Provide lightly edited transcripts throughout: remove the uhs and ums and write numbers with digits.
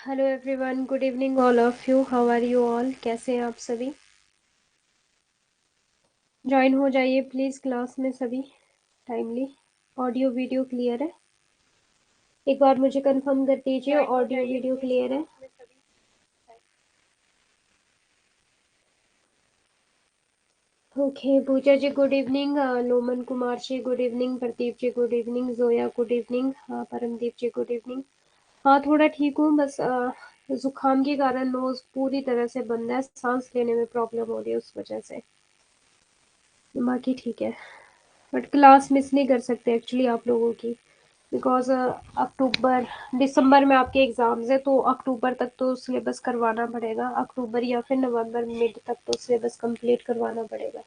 Hello everyone, good evening all of you. How are you all? कैसे हैं आप सभी? ज्वाइन हो जाइए प्लीज़ क्लास में सभी टाइमली। ऑडियो वीडियो क्लियर है? एक बार मुझे कंफर्म कर दीजिए, ऑडियो वीडियो क्लियर है? Okay, Pooja ji good evening, Loman Kumar ji good evening, Pradeep ji good evening, Zoya good evening, हाँ परमदीप जी गुड इवनिंग। हाँ, थोड़ा ठीक हूँ, बस जुकाम के कारण नोज पूरी तरह से बंद है, सांस लेने में प्रॉब्लम हो रही है उस वजह से। बाकी ठीक है, बट क्लास मिस नहीं कर सकते एक्चुअली आप लोगों की, बिकॉज अक्टूबर दिसंबर में आपके एग्ज़ाम्स है, तो अक्टूबर तक तो सिलेबस करवाना पड़ेगा, अक्टूबर या फिर नवंबर मिड तक तो सिलेबस कंप्लीट करवाना पड़ेगा।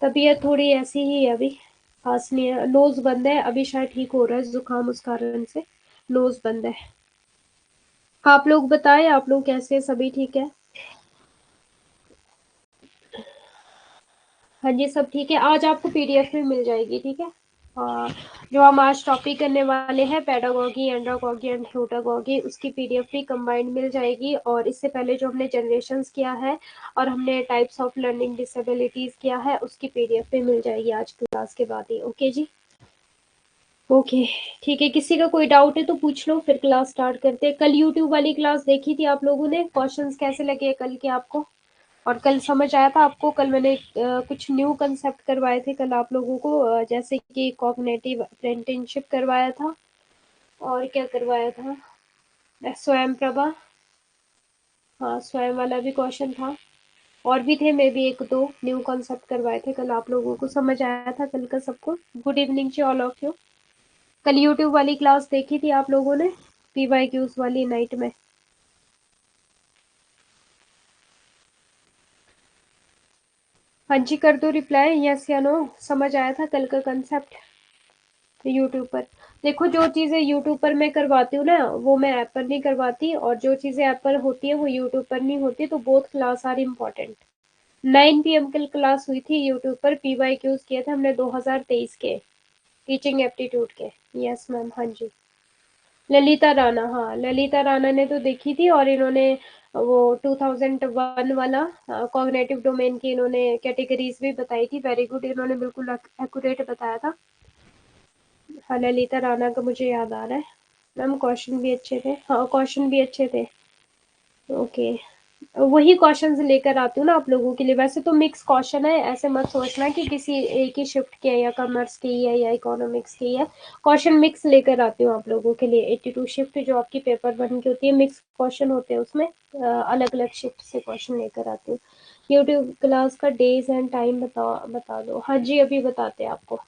तबीयत थोड़ी ऐसी ही है अभी, खास नहीं है, नोज़ बंद है अभी, शायद ठीक हो रहा है जुकाम, उस कारण से नोज़ बंद है। आप लोग बताएं, आप लोग कैसे, सभी ठीक है? हाँ जी, सब ठीक है। आज आपको पीडीएफ में मिल जाएगी, ठीक है। आ, जो हम आज टॉपिक करने वाले हैं, पेडागोगी, एंड्रोगोगी एंड ह्यूटागोगी, उसकी पीडीएफ भी कंबाइंड मिल जाएगी। और इससे पहले जो हमने जनरेशंस किया है और हमने टाइप्स ऑफ लर्निंग डिसेबिलिटीज किया है, उसकी पीडीएफ भी मिल जाएगी आज क्लास के बाद ही। ओके जी, ओके, ठीक है। किसी का कोई डाउट है तो पूछ लो, फिर क्लास स्टार्ट करते हैं। कल यूट्यूब वाली क्लास देखी थी आप लोगों ने? क्वेश्चंस कैसे लगे कल के आपको? और कल समझ आया था आपको? कल मैंने कुछ न्यू कंसेप्ट करवाए थे कल आप लोगों को, जैसे कि कॉग्निटिव अप्रेंटिसशिप करवाया था, और क्या करवाया था, स्वयं प्रभा, हाँ स्वयं वाला भी क्वेश्चन था, और भी थे मे भी एक दो न्यू कॉन्सेप्ट करवाए थे कल आप लोगों को। समझ आया था कल का सबको? Good evening to all of you. कल यूट्यूब वाली क्लास देखी थी आप लोगों ने, पीवाईक्यूज वाली नाइट में? हाँ जी, कर दो रिप्लाई, यस या नो। समझ आया था कल का कंसेप्ट यूट्यूब पर? देखो, जो चीज़ें यूट्यूब पर मैं करवाती हूँ ना, वो मैं ऐप पर नहीं करवाती, और जो चीज़ें ऐप पर होती है वो यूट्यूब पर नहीं होती, तो both class are important. 9 PM कल क्लास हुई थी यूट्यूब पर, पीवाईक्यूज किए थे हमने 2023 के, टीचिंग एप्टीट्यूड के। यस मैम, हाँ जी। ललिता राणा, हाँ ललिता राणा ने तो देखी थी, और इन्होंने वो 2001 वाला कॉग्निटिव डोमेन की इन्होंने कैटेगरीज भी बताई थी। वेरी गुड, इन्होंने बिल्कुल एक्यूरेट बताया था। हाँ, ललिता राणा का मुझे याद आ रहा है। मैम क्वेश्चन भी अच्छे थे, हाँ क्वेश्चन भी अच्छे थे। ओके, वही क्वेश्चंस लेकर आती हूँ ना आप लोगों के लिए। वैसे तो मिक्स क्वेश्चन है, ऐसे मत सोचना कि किसी एक ही शिफ्ट के है, या कॉमर्स की है या इकोनॉमिक्स की है। क्वेश्चन मिक्स लेकर आती हूँ आप लोगों के लिए। 82 शिफ्ट जो आपकी पेपर 1 की होती है, मिक्स क्वेश्चन होते हैं उसमें, अलग अलग शिफ्ट से क्वेश्चन लेकर आती हूँ। यूट्यूब क्लास का डेज एंड टाइम बता दो। हाँ जी, अभी बताते हैं आपको।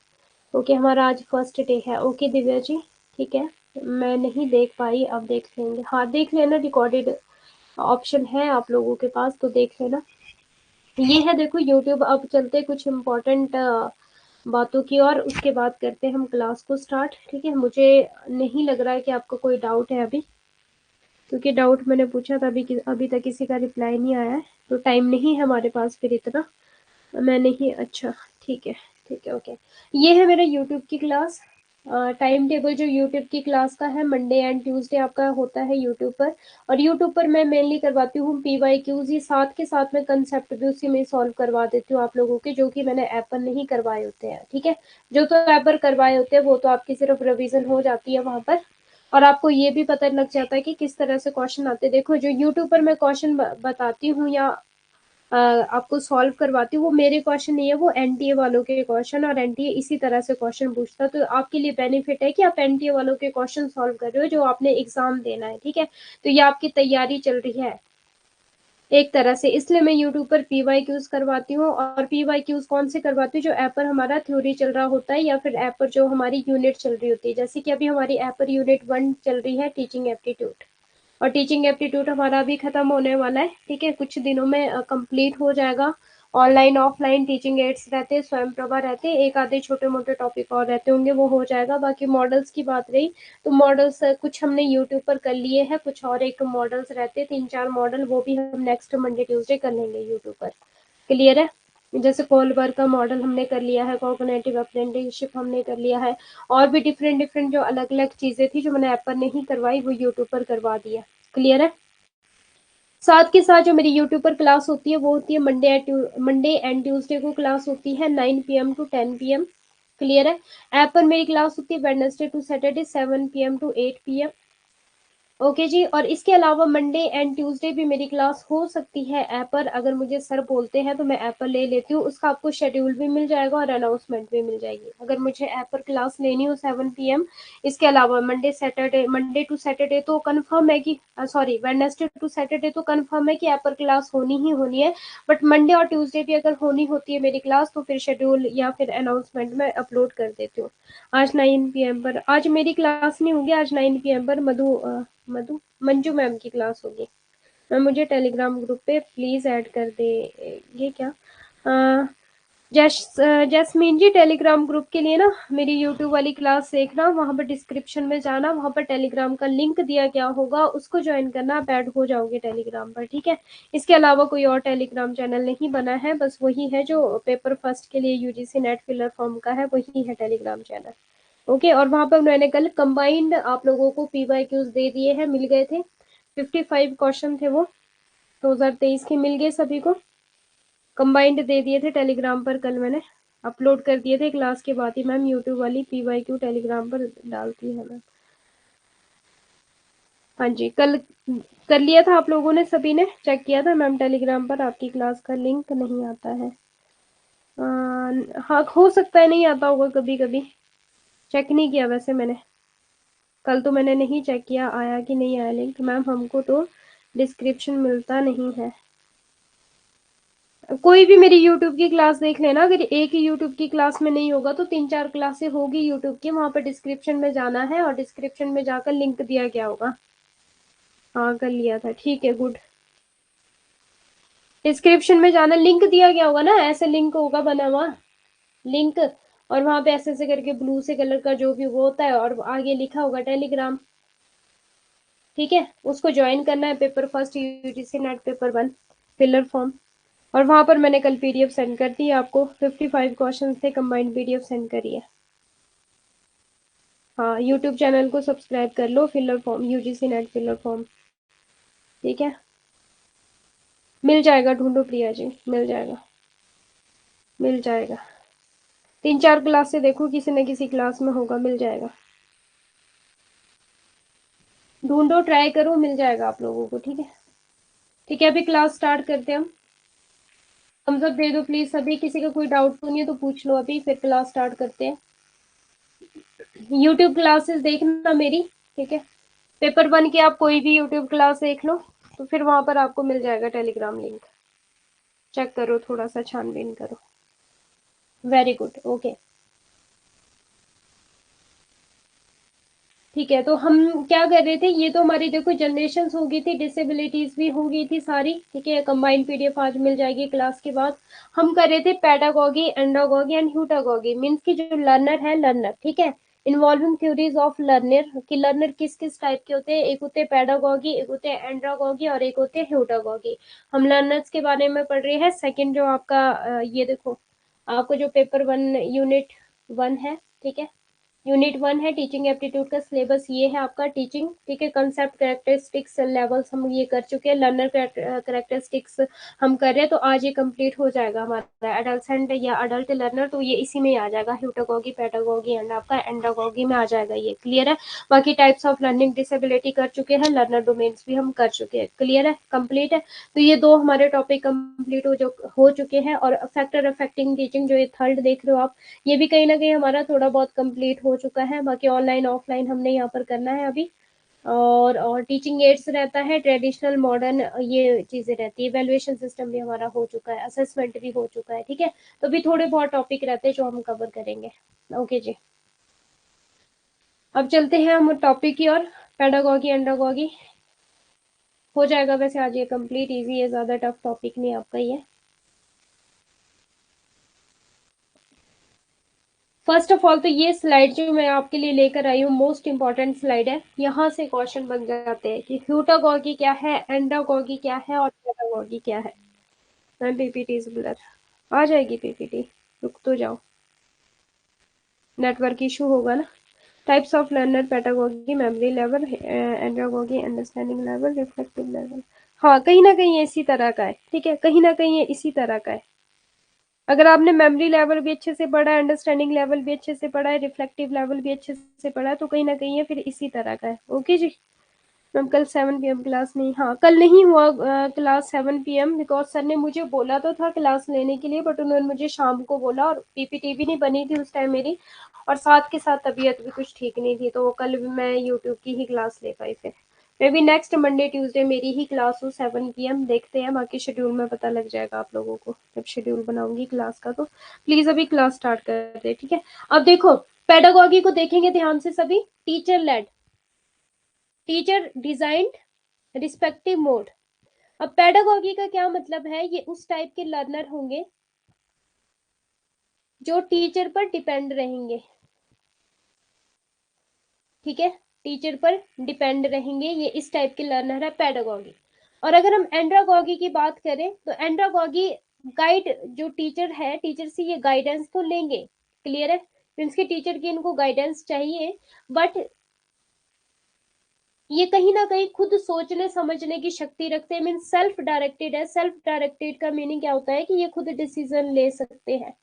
ओके, हमारा आज फर्स्ट डे है। ओके दिव्या जी, ठीक है। मैं नहीं देख पाई, अब देख लेंगे। हाँ, देख लेना, रिकॉर्डेड ऑप्शन है आप लोगों के पास, तो देख लेना। ये है देखो यूट्यूब। अब चलते कुछ इम्पोर्टेंट बातों की, और उसके बाद करते हैं हम क्लास को स्टार्ट, ठीक है। मुझे नहीं लग रहा है कि आपको कोई डाउट है अभी, क्योंकि डाउट मैंने पूछा था, अभी तक किसी का रिप्लाई नहीं आया है, तो टाइम नहीं है हमारे पास फिर इतना। मैं नहीं, अच्छा, ठीक है, ठीक है, ओके। ये है मेरा यूट्यूब की क्लास। टाइम टेबल जो यूट्यूब की क्लास का है, मंडे एंड ट्यूसडे आपका होता है यूट्यूब पर। और यूट्यूब पर मैं मेनली करवाती हूँ पीवाईक्यूज ही, साथ के साथ मैं कंसेप्ट भी उसी में सॉल्व करवा देती हूँ आप लोगों के, जो कि मैंने ऐप पर नहीं करवाए होते हैं, ठीक है। जो तो ऐप पर करवाए होते हैं वो तो आपकी सिर्फ रिविजन हो जाती है वहां पर, और आपको ये भी पता लग जाता है कि किस तरह से क्वेश्चन आते हैं। देखो, जो यूट्यूब पर मैं क्वेश्चन बताती हूँ या आपको सॉल्व करवाती हूँ, वो मेरे क्वेश्चन नहीं है, वो एनटीए वालों के क्वेश्चन, और एनटीए इसी तरह से क्वेश्चन पूछता है। तो आपके लिए बेनिफिट है कि आप एनटीए वालों के क्वेश्चन सॉल्व कर रहे हो, जो आपने एग्जाम देना है, ठीक है। तो ये आपकी तैयारी चल रही है एक तरह से, इसलिए मैं यूट्यूब पर पीवाईक्यूज करवाती हूँ। और पीवाईक्यूज कौन से करवाती हूँ? जो ऐप पर हमारा थ्योरी चल रहा होता है, या फिर ऐप पर जो हमारी यूनिट चल रही होती है, जैसे कि अभी हमारी ऐप पर यूनिट 1 चल रही है, टीचिंग एप्टीट्यूड। और टीचिंग एप्टीट्यूड हमारा भी खत्म होने वाला है, ठीक है, कुछ दिनों में कंप्लीट हो जाएगा। ऑनलाइन ऑफलाइन टीचिंग एड्स रहते, स्वयं प्रभा रहते, एक आधे छोटे मोटे टॉपिक और रहते होंगे, वो हो जाएगा। बाकी मॉडल्स की बात रही, तो मॉडल्स कुछ हमने यूट्यूब पर कर लिए हैं, कुछ और एक मॉडल्स रहते, 3-4 मॉडल, वो भी हम नेक्स्ट मंडे ट्यूसडे कर लेंगे यूट्यूब पर। क्लियर है? जैसे कोलबर का मॉडल हमने कर लिया है, कॉग्निटिव अप्रेंटिसशिप हमने कर लिया है, और भी डिफरेंट डिफरेंट जो अलग अलग चीजें थी जो मैंने ऐप पर नहीं करवाई वो यूट्यूब पर करवा दिया। क्लियर है। साथ के साथ जो मेरी यूट्यूब पर क्लास होती है वो होती है मंडे एंड ट्यूसडे को क्लास होती है 9 PM to 10 PM। क्लियर है। ऐप पर मेरी क्लास होती है Wednesday to Saturday 7 PM to 8 PM। Okay जी। और इसके अलावा मंडे एंड ट्यूसडे भी मेरी क्लास हो सकती है ऐप पर, अगर मुझे सर बोलते हैं तो मैं ऐप पर ले लेती हूँ, उसका आपको शेड्यूल भी मिल जाएगा और अनाउंसमेंट भी मिल जाएगी अगर मुझे ऐप पर क्लास लेनी हो 7 PM। इसके अलावा मंडे टू सैटरडे तो कंफर्म है कि, सॉरी, वेडनेसडे टू सैटरडे तो कंफर्म है कि ऐप पर क्लास होनी ही होनी है। बट मंडे और ट्यूसडे भी अगर होनी होती है मेरी क्लास तो फिर शेड्यूल या फिर अनाउंसमेंट में अपलोड कर देती हूँ। आज 9 PM पर, आज मेरी क्लास नहीं होगी, आज 9 PM पर मंजू मैम की क्लास होगी। मैम मुझे टेलीग्राम ग्रुप पे प्लीज ऐड कर दे। ये क्या, अ, जैस्मीन जी, टेलीग्राम ग्रुप के लिए ना मेरी यूट्यूब वाली क्लास देखना, वहां पर डिस्क्रिप्शन में जाना, वहां पर टेलीग्राम का लिंक दिया गया होगा, उसको ज्वाइन करना, आप ऐड हो जाओगे टेलीग्राम पर, ठीक है। इसके अलावा कोई और टेलीग्राम चैनल नहीं बना है, बस वही है जो पेपर फर्स्ट के लिए यूजीसी नेट फिलर फॉर्म का है, वही है टेलीग्राम चैनल। ओके। और वहां पर मैंने कल कंबाइंड आप लोगों को पीवाईक्यूज दे दिए हैं, मिल गए थे, 55 क्वेश्चन थे वो, 2023 के मिल गए सभी को, कंबाइंड दे दिए थे टेलीग्राम पर, कल मैंने अपलोड कर दिए थे क्लास के बाद ही। मैम यूट्यूब वाली पीवाईक्यू टेलीग्राम पर डालती है मैम। हाँ जी, कल कर लिया था आप लोगों ने, सभी ने चेक किया था मैम, टेलीग्राम पर आपकी क्लास का लिंक नहीं आता है। हाँ, हो सकता है नहीं आता होगा, कभी कभी चेक नहीं किया वैसे मैंने, कल तो मैंने नहीं चेक किया आया कि नहीं आया लिंक। मैम हमको तो डिस्क्रिप्शन मिलता नहीं है। कोई भी मेरी यूट्यूब की क्लास देख लेना, अगर एक ही यूट्यूब की क्लास में नहीं होगा तो 3-4 क्लासें होगी यूट्यूब की, वहां पर डिस्क्रिप्शन में जाना है और डिस्क्रिप्शन में जाकर लिंक दिया गया होगा। हाँ कर लिया था, ठीक है, गुड। डिस्क्रिप्शन में जाना, लिंक दिया गया होगा ना, ऐसे लिंक होगा बना हुआ लिंक, और वहां पे ऐसे ऐसे करके ब्लू से कलर का जो भी वो होता है और आगे लिखा होगा टेलीग्राम, ठीक है। उसको ज्वाइन करना है, paper first UGC net paper 1 filler form. और वहां पर मैंने कल पीडीएफ सेंड कर दी आपको, 55 क्वेश्चन थे, कंबाइंड पीडीएफ सेंड करी है। हाँ, यूट्यूब चैनल को सब्सक्राइब कर लो, filler form UGC NET filler form, ठीक है। मिल जाएगा, ढूंढो प्रिया जी, मिल जाएगा, मिल जाएगा। 3-4 क्लास से देखो, किसी न किसी क्लास में होगा, मिल जाएगा। ढूंढो, ट्राई करो, मिल जाएगा आप लोगों को, ठीक है। ठीक है, अभी क्लास स्टार्ट करते हैं हम। थम्स अप दे दो प्लीज सभी, किसी का कोई डाउट तो नहीं है तो पूछ लो अभी, फिर क्लास स्टार्ट करते हैं। यूट्यूब क्लासेस देखना मेरी, ठीक है। पेपर 1 की आप कोई भी यूट्यूब क्लास देख लो, तो फिर वहां पर आपको मिल जाएगा टेलीग्राम लिंक, चेक करो, थोड़ा सा छानबीन करो। Very good, okay. ठीक है, तो हम क्या कर रहे थे, ये तो हमारी देखो जनरेशन हो गई थी, डिसेबिलिटीज भी हो गई थी सारी, ठीक है। कंबाइंड पीडीएफ आज मिल जाएगी क्लास के बाद। हम कर रहे थे पेडागोगी, एंडागोगी एंड ह्यूटागोगी, मीन्स की जो लर्नर है, लर्नर, ठीक है, इन्वॉल्विंग थ्योरीज ऑफ लर्नर, कि लर्नर किस किस टाइप के होते हैं, एक होते हैं पेडागोगी, एक होते हैं एंड्रागोगी और एक होते हैं ह्यूटागोगी। हम लर्नर्स के बारे में पढ़ रहे हैं। सेकेंड जो आपका ये देखो, आपको जो पेपर 1 यूनिट 1 है, ठीक है, यूनिट 1 है टीचिंग एप्टीट्यूड का सिलेबस, ये है आपका टीचिंग, ठीक है। कंसेप्ट, कैरेक्टरिस्टिक्स, लेवल्स हम ये कर चुके हैं, लर्नर कैरेक्टरिस्टिक्स हम कर रहे हैं, तो आज ये कंप्लीट हो जाएगा हमारा एडल्सेंट या अडल्ट लर्नर, तो ये इसी में ही आ जाएगा, ह्यूटागोगी, पेडागोगी एंड आपका एंडागोगी में आ जाएगा ये, क्लियर है। बाकी टाइप्स ऑफ लर्निंग डिसेबिलिटी कर चुके हैं, लर्नर डोमेन्स भी हम कर चुके हैं, क्लियर है, कंप्लीट है। तो ये दो हमारे टॉपिक कंप्लीट हो चुके हैं। और फैक्टर अफेक्टिंग टीचिंग जो ये थर्ड देख रहे हो आप, ये भी कहीं ना कहीं हमारा थोड़ा बहुत कंप्लीट हो चुका है। बाकी ऑनलाइन ऑफलाइन हमने यहाँ पर करना है अभी। और टीचिंग एड्स रहता है, ट्रेडिशनल मॉडर्न ये चीजें रहती है, वैल्यूएशन सिस्टम भी हमारा हो चुका है, असेसमेंट भी हो चुका है, ठीक है। तो भी थोड़े बहुत टॉपिक रहते हैं जो हम कवर करेंगे। ओके जी, अब चलते हैं हम टॉपिक की और, पेडागोगी एंडागोगी हो जाएगा वैसे आज ये कंप्लीट, इजी है, ज्यादा टफ टॉपिक नहीं आपका ये। फर्स्ट ऑफ ऑल तो ये स्लाइड जो मैं आपके लिए लेकर आई हूँ, मोस्ट इंपॉर्टेंट स्लाइड है, यहाँ से क्वेश्चन बन जाते हैं कि ह्यूटागोगी क्या है, एंडागोगी क्या है और पेडागोगी क्या है। Ma'am PPT is blur. आ जाएगी पीपीटी, रुक तो जाओ, नेटवर्क इशू होगा ना। Types of learner, pedagogy, memory level, andragogy, understanding level, reflective level. हाँ कहीं ना कहीं ये इसी तरह का है, ठीक है, कहीं ना कहीं ये इसी तरह का है। अगर आपने मेमोरी लेवल भी अच्छे से पढ़ा है, अंडरस्टैंडिंग लेवल भी अच्छे से पढ़ा है, रिफ्लेक्टिव लेवल भी अच्छे से पढ़ा है, तो कहीं ना कहीं ये फिर इसी तरह का है। ओके जी। मैम कल 7 PM क्लास नहीं, हाँ कल नहीं हुआ क्लास 7 PM, बिकॉज सर ने मुझे बोला तो था क्लास लेने के लिए, बट उन्होंने मुझे शाम को बोला, और पीपीटी भी नहीं बनी थी उस टाइम मेरी, और साथ के साथ तबीयत भी कुछ ठीक नहीं थी, तो कल भी मैं यूट्यूब की ही क्लास ले पाई। फिर may be next Monday Tuesday मेरी ही क्लास हो 7 PM, देखते हैं, बाकी शेड्यूल में पता लग जाएगा आप लोगों को जब शेड्यूल बनाऊंगी क्लास का। तो प्लीज अभी क्लास स्टार्ट कर दे, ठीक है। अब देखो, पेडागोगी को देखेंगे ध्यान से सभी। Teacher led, teacher designed, respective mode. अब पेडागोगी का क्या मतलब है, ये उस टाइप के लर्नर होंगे जो टीचर पर डिपेंड रहेंगे, ठीक है, टीचर पर डिपेंड रहेंगे, ये इस टाइप के लर्नर है पेडागोगी। और अगर हम एंड्रागोगी की बात करें तो एंड्रागोगी गाइड, जो टीचर है टीचर से ये गाइडेंस तो लेंगे, क्लियर है, मीन्स के टीचर की इनको गाइडेंस चाहिए, बट ये कहीं ना कहीं खुद सोचने समझने की शक्ति रखते हैं, मीन सेल्फ डायरेक्टेड है। सेल्फ डायरेक्टेड का मीनिंग क्या होता है कि ये खुद डिसीजन ले सकते हैं,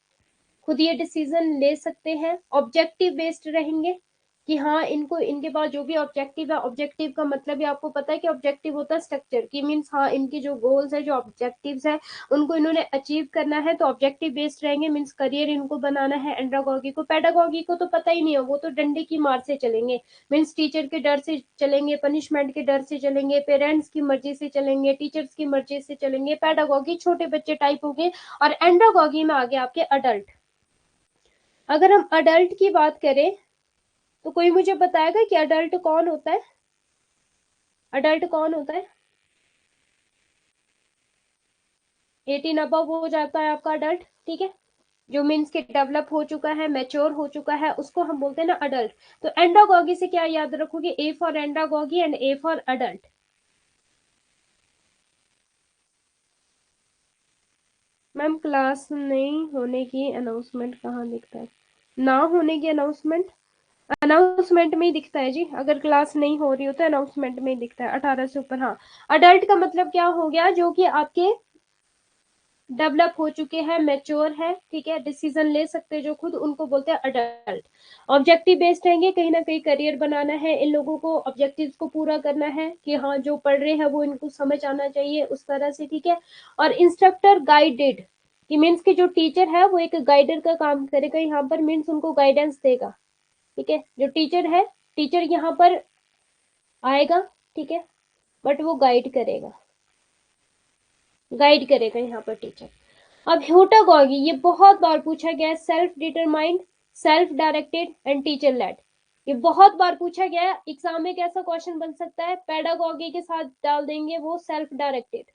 खुद ये डिसीजन ले सकते हैं, ऑब्जेक्टिव बेस्ड रहेंगे, कि हाँ इनको, इनके पास जो भी ऑब्जेक्टिव है, ऑब्जेक्टिव का मतलब ही आपको पता है कि ऑब्जेक्टिव होता है स्ट्रक्चर की, मीन्स हाँ इनके जो गोल्स है, जो ऑब्जेक्टिव्स है, उनको इन्होंने अचीव करना है, तो ऑब्जेक्टिव बेस्ड रहेंगे, मीन्स करियर इनको बनाना है। एंड्रागोगी को, पेडागोगी को तो पता ही नहीं है, वो तो डंडे की मार से चलेंगे, मीन्स टीचर के डर से चलेंगे, पनिशमेंट के डर से चलेंगे, पेरेंट्स की मर्जी से चलेंगे, टीचर्स की मर्जी से चलेंगे। पेडागोगी छोटे बच्चे टाइप हो गए, और एंड्रागोगी में आगे आपके अडल्ट। अगर हम अडल्ट की बात करें तो कोई मुझे बताएगा कि अडल्ट कौन होता है, अडल्ट कौन होता है। 18 अबव हो जाता है आपका अडल्ट, ठीक है, जो मीन्स के डेवलप हो चुका है, मैच्योर हो चुका है, उसको हम बोलते हैं ना अडल्ट। तो एंडागोगी से क्या याद रखोगे, A for andragogy and A for adult. Ma'am class नहीं होने की अनाउंसमेंट कहाँ दिखता है, ना होने की अनाउंसमेंट, अनाउंसमेंट में ही दिखता है जी, अगर क्लास नहीं हो रही हो तो अनाउंसमेंट में ही दिखता है 18 से ऊपर। हाँ, अडल्ट का मतलब क्या हो गया, जो कि आपके डेवलप हो चुके हैं, मेच्योर है, ठीक है, डिसीजन ले सकते हैं जो खुद, उनको बोलते हैं अडल्ट। ऑब्जेक्टिव बेस्ड रहेंगे, कहीं ना कहीं करियर बनाना है इन लोगों को, ऑब्जेक्टिव्स को पूरा करना है, कि हाँ जो पढ़ रहे हैं वो इनको समझ आना चाहिए उस तरह से, ठीक है। और इंस्ट्रक्टर गाइडेड, कि मीन्स कि जो टीचर है वो एक गाइडर का काम करेगा यहाँ पर, मीन्स उनको गाइडेंस देगा, ठीक है, जो टीचर है, टीचर यहाँ पर आएगा, ठीक है, बट वो गाइड करेगा, गाइड करेगा यहाँ पर टीचर। अब ह्यूटागोगी, ये बहुत बार पूछा गया है, self determined, self directed and teacher led, ये बहुत बार पूछा गया है एग्जाम में। कैसा क्वेश्चन बन सकता है, पेडागोगी के साथ डाल देंगे वो सेल्फ डायरेक्टेड,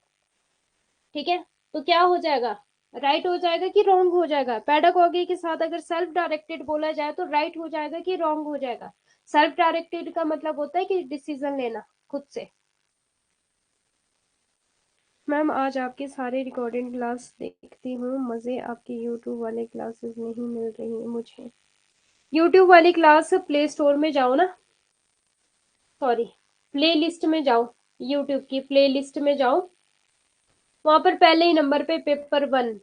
ठीक है, तो क्या हो जाएगा, राइट हो जाएगा कि रॉन्ग हो जाएगा। पेडागोगी के साथ अगर सेल्फ डायरेक्टेड बोला जाए तो राइट हो जाएगा कि रॉन्ग हो जाएगा। सेल्फ डायरेक्टेड का मतलब होता है कि डिसीजन लेना खुद से। मैम आज आपके सारे रिकॉर्डिंग क्लास देखती हूँ, मज़े आपकी यूट्यूब वाले क्लासेस नहीं मिल रही मुझे। यूट्यूब वाली क्लास प्ले स्टोर में जाओ ना, सॉरी प्ले लिस्ट में जाओ, यूट्यूब की प्ले लिस्ट में जाओ, वहां पर पहले ही नंबर पे पेपर 1,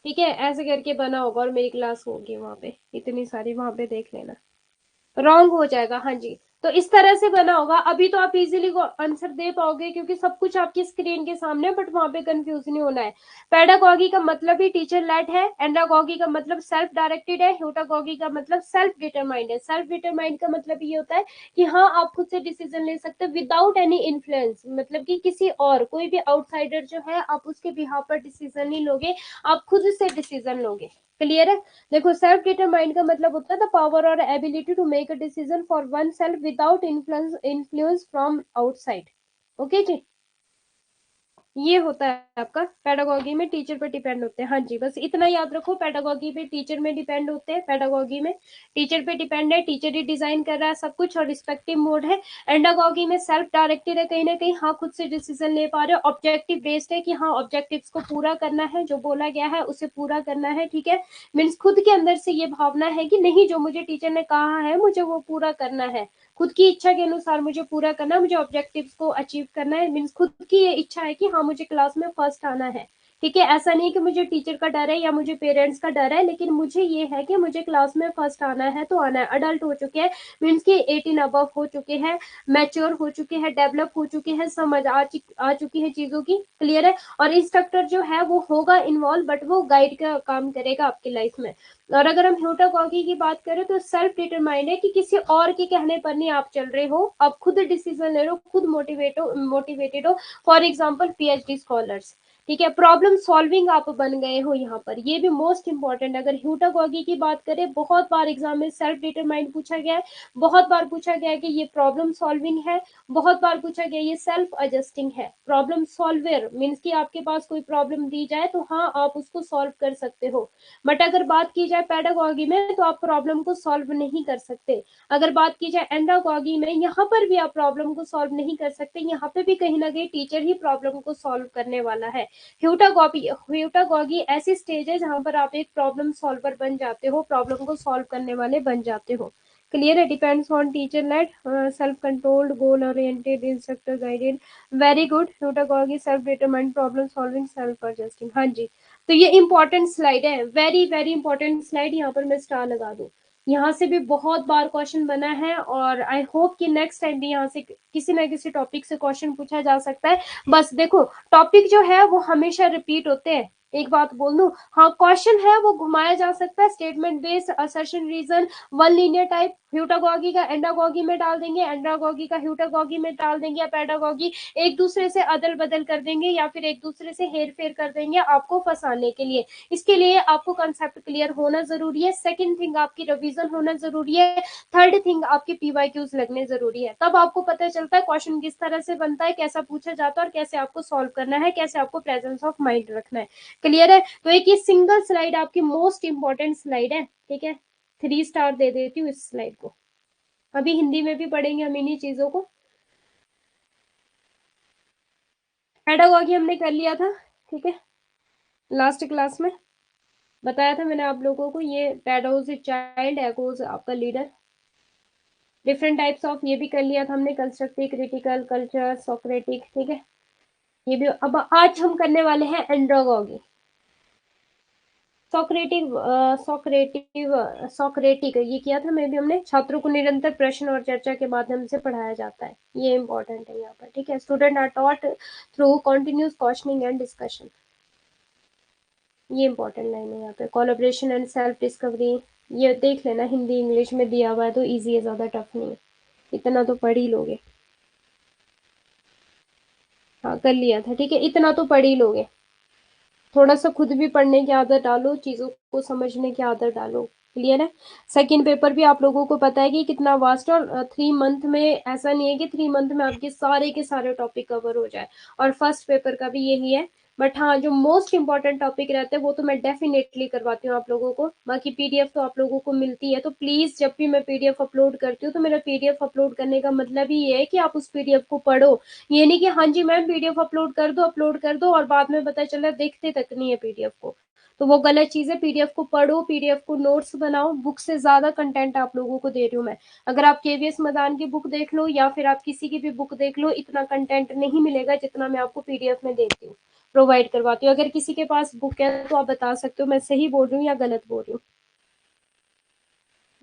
ठीक है, ऐसे करके बना होगा और मेरी क्लास होगी वहां पे, इतनी सारी वहां पे देख लेना। रॉन्ग हो जाएगा, हाँ जी, तो इस तरह से बना होगा। अभी तो आप इजीली आंसर दे पाओगे क्योंकि सब कुछ आपकी स्क्रीन के सामने, बट वहां पे कंफ्यूज नहीं होना है। पेडागोगी का मतलब ही टीचर लेड है, एंडागोगी का मतलब सेल्फ डायरेक्टेड है, ह्यूटागोगी का मतलब सेल्फ डिटरमाइंड है। सेल्फ डिटरमाइंड का मतलब ये होता है कि हाँ आप खुद से डिसीजन ले सकते हो विदाउट एनी इन्फ्लुएंस, मतलब कि किसी और, कोई भी आउटसाइडर जो है आप उसके बिहाफ पर डिसीजन नहीं लोगे, आप खुद से डिसीजन लोगे, क्लियर है। देखो सेल्फ डिटरमाइंड का मतलब होता है द पावर और ability to make a decision for oneself without influence from outside. Okay जी। ये होता है आपका पेडागोगी में टीचर पे डिपेंड होते हैं। हाँ जी, बस इतना याद रखो, पेडागोगी पे टीचर में डिपेंड होते हैं, पेडागोगी में टीचर पे डिपेंड है, टीचर ही डिजाइन कर रहा है सब कुछ, और रिस्पेक्टिव मोड है। एंडागोगी में सेल्फ डायरेक्टेड है कहीं ना कहीं, हाँ खुद से डिसीजन ले पा रहे हो, ऑब्जेक्टिव बेस्ड है कि हाँ ऑब्जेक्टिव्स को पूरा करना है, जो बोला गया है उसे पूरा करना है, ठीक है। मीन्स खुद के अंदर से ये भावना है कि नहीं, जो मुझे टीचर ने कहा है मुझे वो पूरा करना है, खुद की इच्छा के अनुसार मुझे पूरा करना है, मुझे ऑब्जेक्टिव्स को अचीव करना है। मीन्स खुद की ये इच्छा है कि हाँ मुझे क्लास में फर्स्ट आना है, ठीक है। ऐसा नहीं कि मुझे टीचर का डर है या मुझे पेरेंट्स का डर है, लेकिन मुझे ये है कि मुझे क्लास में फर्स्ट आना है तो आना है। अडल्ट हो चुके हैं, मीन्स की 18 अबव हो चुके हैं, मैच्योर हो चुके हैं, डेवलप हो चुके हैं, समझ आ चुकी है चीजों की, क्लियर है। और इंस्ट्रक्टर जो है वो होगा इन्वॉल्व, बट वो गाइड का काम करेगा आपकी लाइफ में। और अगर हम ह्यूटागोगी की बात करें तो सेल्फ डिटरमाइंड है कि किसी और के कहने पर नहीं आप चल रहे हो, आप खुद डिसीजन ले रहे हो, खुद मोटिवेटेड हो। फॉर एग्जाम्पल पीएचडी स्कॉलर्स, ठीक है, प्रॉब्लम सॉल्विंग आप बन गए हो यहाँ पर, ये भी मोस्ट इंपॉर्टेंट। अगर ह्यूटागोगी की बात करें, बहुत बार एग्जाम में सेल्फ डिटरमाइंड पूछा गया है, बहुत बार पूछा गया है कि ये प्रॉब्लम सॉल्विंग है, बहुत बार पूछा गया ये सेल्फ एडजस्टिंग है। प्रॉब्लम सॉल्वर मीन्स कि आपके पास कोई प्रॉब्लम दी जाए तो हाँ आप उसको सॉल्व कर सकते हो, बट अगर बात की जाए पेडागोगी में तो आप प्रॉब्लम को सॉल्व नहीं कर सकते। अगर बात की जाए एंडागोगी में, यहाँ पर भी आप प्रॉब्लम को सॉल्व नहीं कर सकते, यहाँ पे भी कहीं ना कहीं टीचर ही प्रॉब्लम को सॉल्व करने वाला है। ह्यूटागोगी ऐसी स्टेज है जहां पर आप एक प्रॉब्लम सॉल्वर बन जाते हो, प्रॉब्लम को सॉल्व करने वाले बन जाते हो, क्लियर है। Depends on teacher led, self controlled, goal oriented, instructor guided, very good. Heutagogy self determined, problem solving, self adjusting. हाँ जी, तो ये इंपॉर्टेंट स्लाइड है, वेरी वेरी इंपॉर्टेंट स्लाइड, यहाँ पर मैं स्टार लगा दूं। यहाँ से भी बहुत बार क्वेश्चन बना है, और आई होप कि नेक्स्ट टाइम भी यहाँ से किसी ना किसी टॉपिक से क्वेश्चन पूछा जा सकता है। बस देखो, टॉपिक जो है वो हमेशा रिपीट होते हैं। एक बात बोल दूं, हाँ क्वेश्चन है वो घुमाया जा सकता है, statement based, assertion, reason, one linear type, heutagogy का एंडागोगी में डाल देंगे, एंडागोगी का ह्यूटागोगी में डाल देंगे, या पेडागोगी एक दूसरे से अदल बदल कर देंगे, या फिर एक दूसरे से हेर फेर कर देंगे आपको फंसाने के लिए। इसके लिए आपको कंसेप्ट क्लियर होना जरूरी है, सेकंड थिंग आपकी रिवीजन होना जरूरी है, थर्ड थिंग आपके पीवाईक्यूज लगने जरूरी है। तब आपको पता चलता है क्वेश्चन किस तरह से बनता है, कैसा पूछा जाता है, और कैसे आपको सॉल्व करना है, कैसे आपको प्रेजेंस ऑफ माइंड रखना है, क्लियर है। तो एक ये सिंगल स्लाइड आपकी मोस्ट इंपॉर्टेंट स्लाइड है, ठीक है। 3 स्टार दे देती हूँ इस स्लाइड को। अभी हिंदी में भी पढ़ेंगे हम इन्हीं चीजों को। पेडागोगी हमने कर लिया था, ठीक है, लास्ट क्लास में बताया था मैंने आप लोगों को, ये पेडोज चाइल्ड, एगोज आपका लीडर, डिफरेंट टाइप्स ऑफ, ये भी कर लिया था हमने, कंस्ट्रक्टिव, क्रिटिकल, कल्चर, सोक्रेटिक, ठीक है। ये भी अब आज हम करने वाले हैं एंड्रोगोगी, सोक्रेटिव, सोक्रेटिक ये किया था मैं भी, हमने छात्रों को निरंतर प्रश्न और चर्चा के माध्यम से पढ़ाया जाता है, ये इंपॉर्टेंट है यहाँ पर, ठीक है। Student are taught through continuous questioning and discussion, ये इंपॉर्टेंट लाइन है यहाँ पे। कोलैबोरेशन एंड सेल्फ डिस्कवरी, ये देख लेना, हिंदी इंग्लिश में दिया हुआ है तो इजी है, ज्यादा टफ नहीं है, इतना तो पढ़ ही लोगे। हाँ कर लिया था, ठीक है, इतना तो पढ़ ही लोगे। थोड़ा सा खुद भी पढ़ने की आदत डालो, चीजों को समझने की आदत डालो, क्लियर है। सेकंड पेपर भी आप लोगों को पता है कि कितना वास्ट, और 3 मंथ में ऐसा नहीं है कि 3 मंथ में आपके सारे के सारे टॉपिक कवर हो जाए, और फर्स्ट पेपर का भी यही है। बट हाँ, जो मोस्ट इंपॉर्टेंट टॉपिक रहते हैं वो तो मैं डेफिनेटली करवाती हूँ आप लोगों को। बाकी पीडीएफ तो आप लोगों को मिलती है, तो प्लीज जब भी मैं पीडीएफ अपलोड करती हूँ तो मेरा पीडीएफ अपलोड करने का मतलब ही ये है कि आप उस पीडीएफ को पढ़ो। ये नहीं कि हाँ जी मैम पीडीएफ अपलोड कर दो और बाद में पता चला देखते तक नहीं है पीडीएफ को, तो वो गलत चीज है। पीडीएफ को पढ़ो, पीडीएफ को नोट्स बनाओ, बुक से ज्यादा कंटेंट आप लोगों को दे रही हूँ मैं। अगर आप केवीएस मदान की बुक देख लो या फिर आप किसी की भी बुक देख लो, इतना कंटेंट नहीं मिलेगा जितना मैं आपको पीडीएफ में देती हूँ, प्रोवाइड करवाती हूँ। अगर किसी के पास बुक है तो आप बता सकते हो मैं सही बोल रही हूँ या गलत बोल रही हूँ।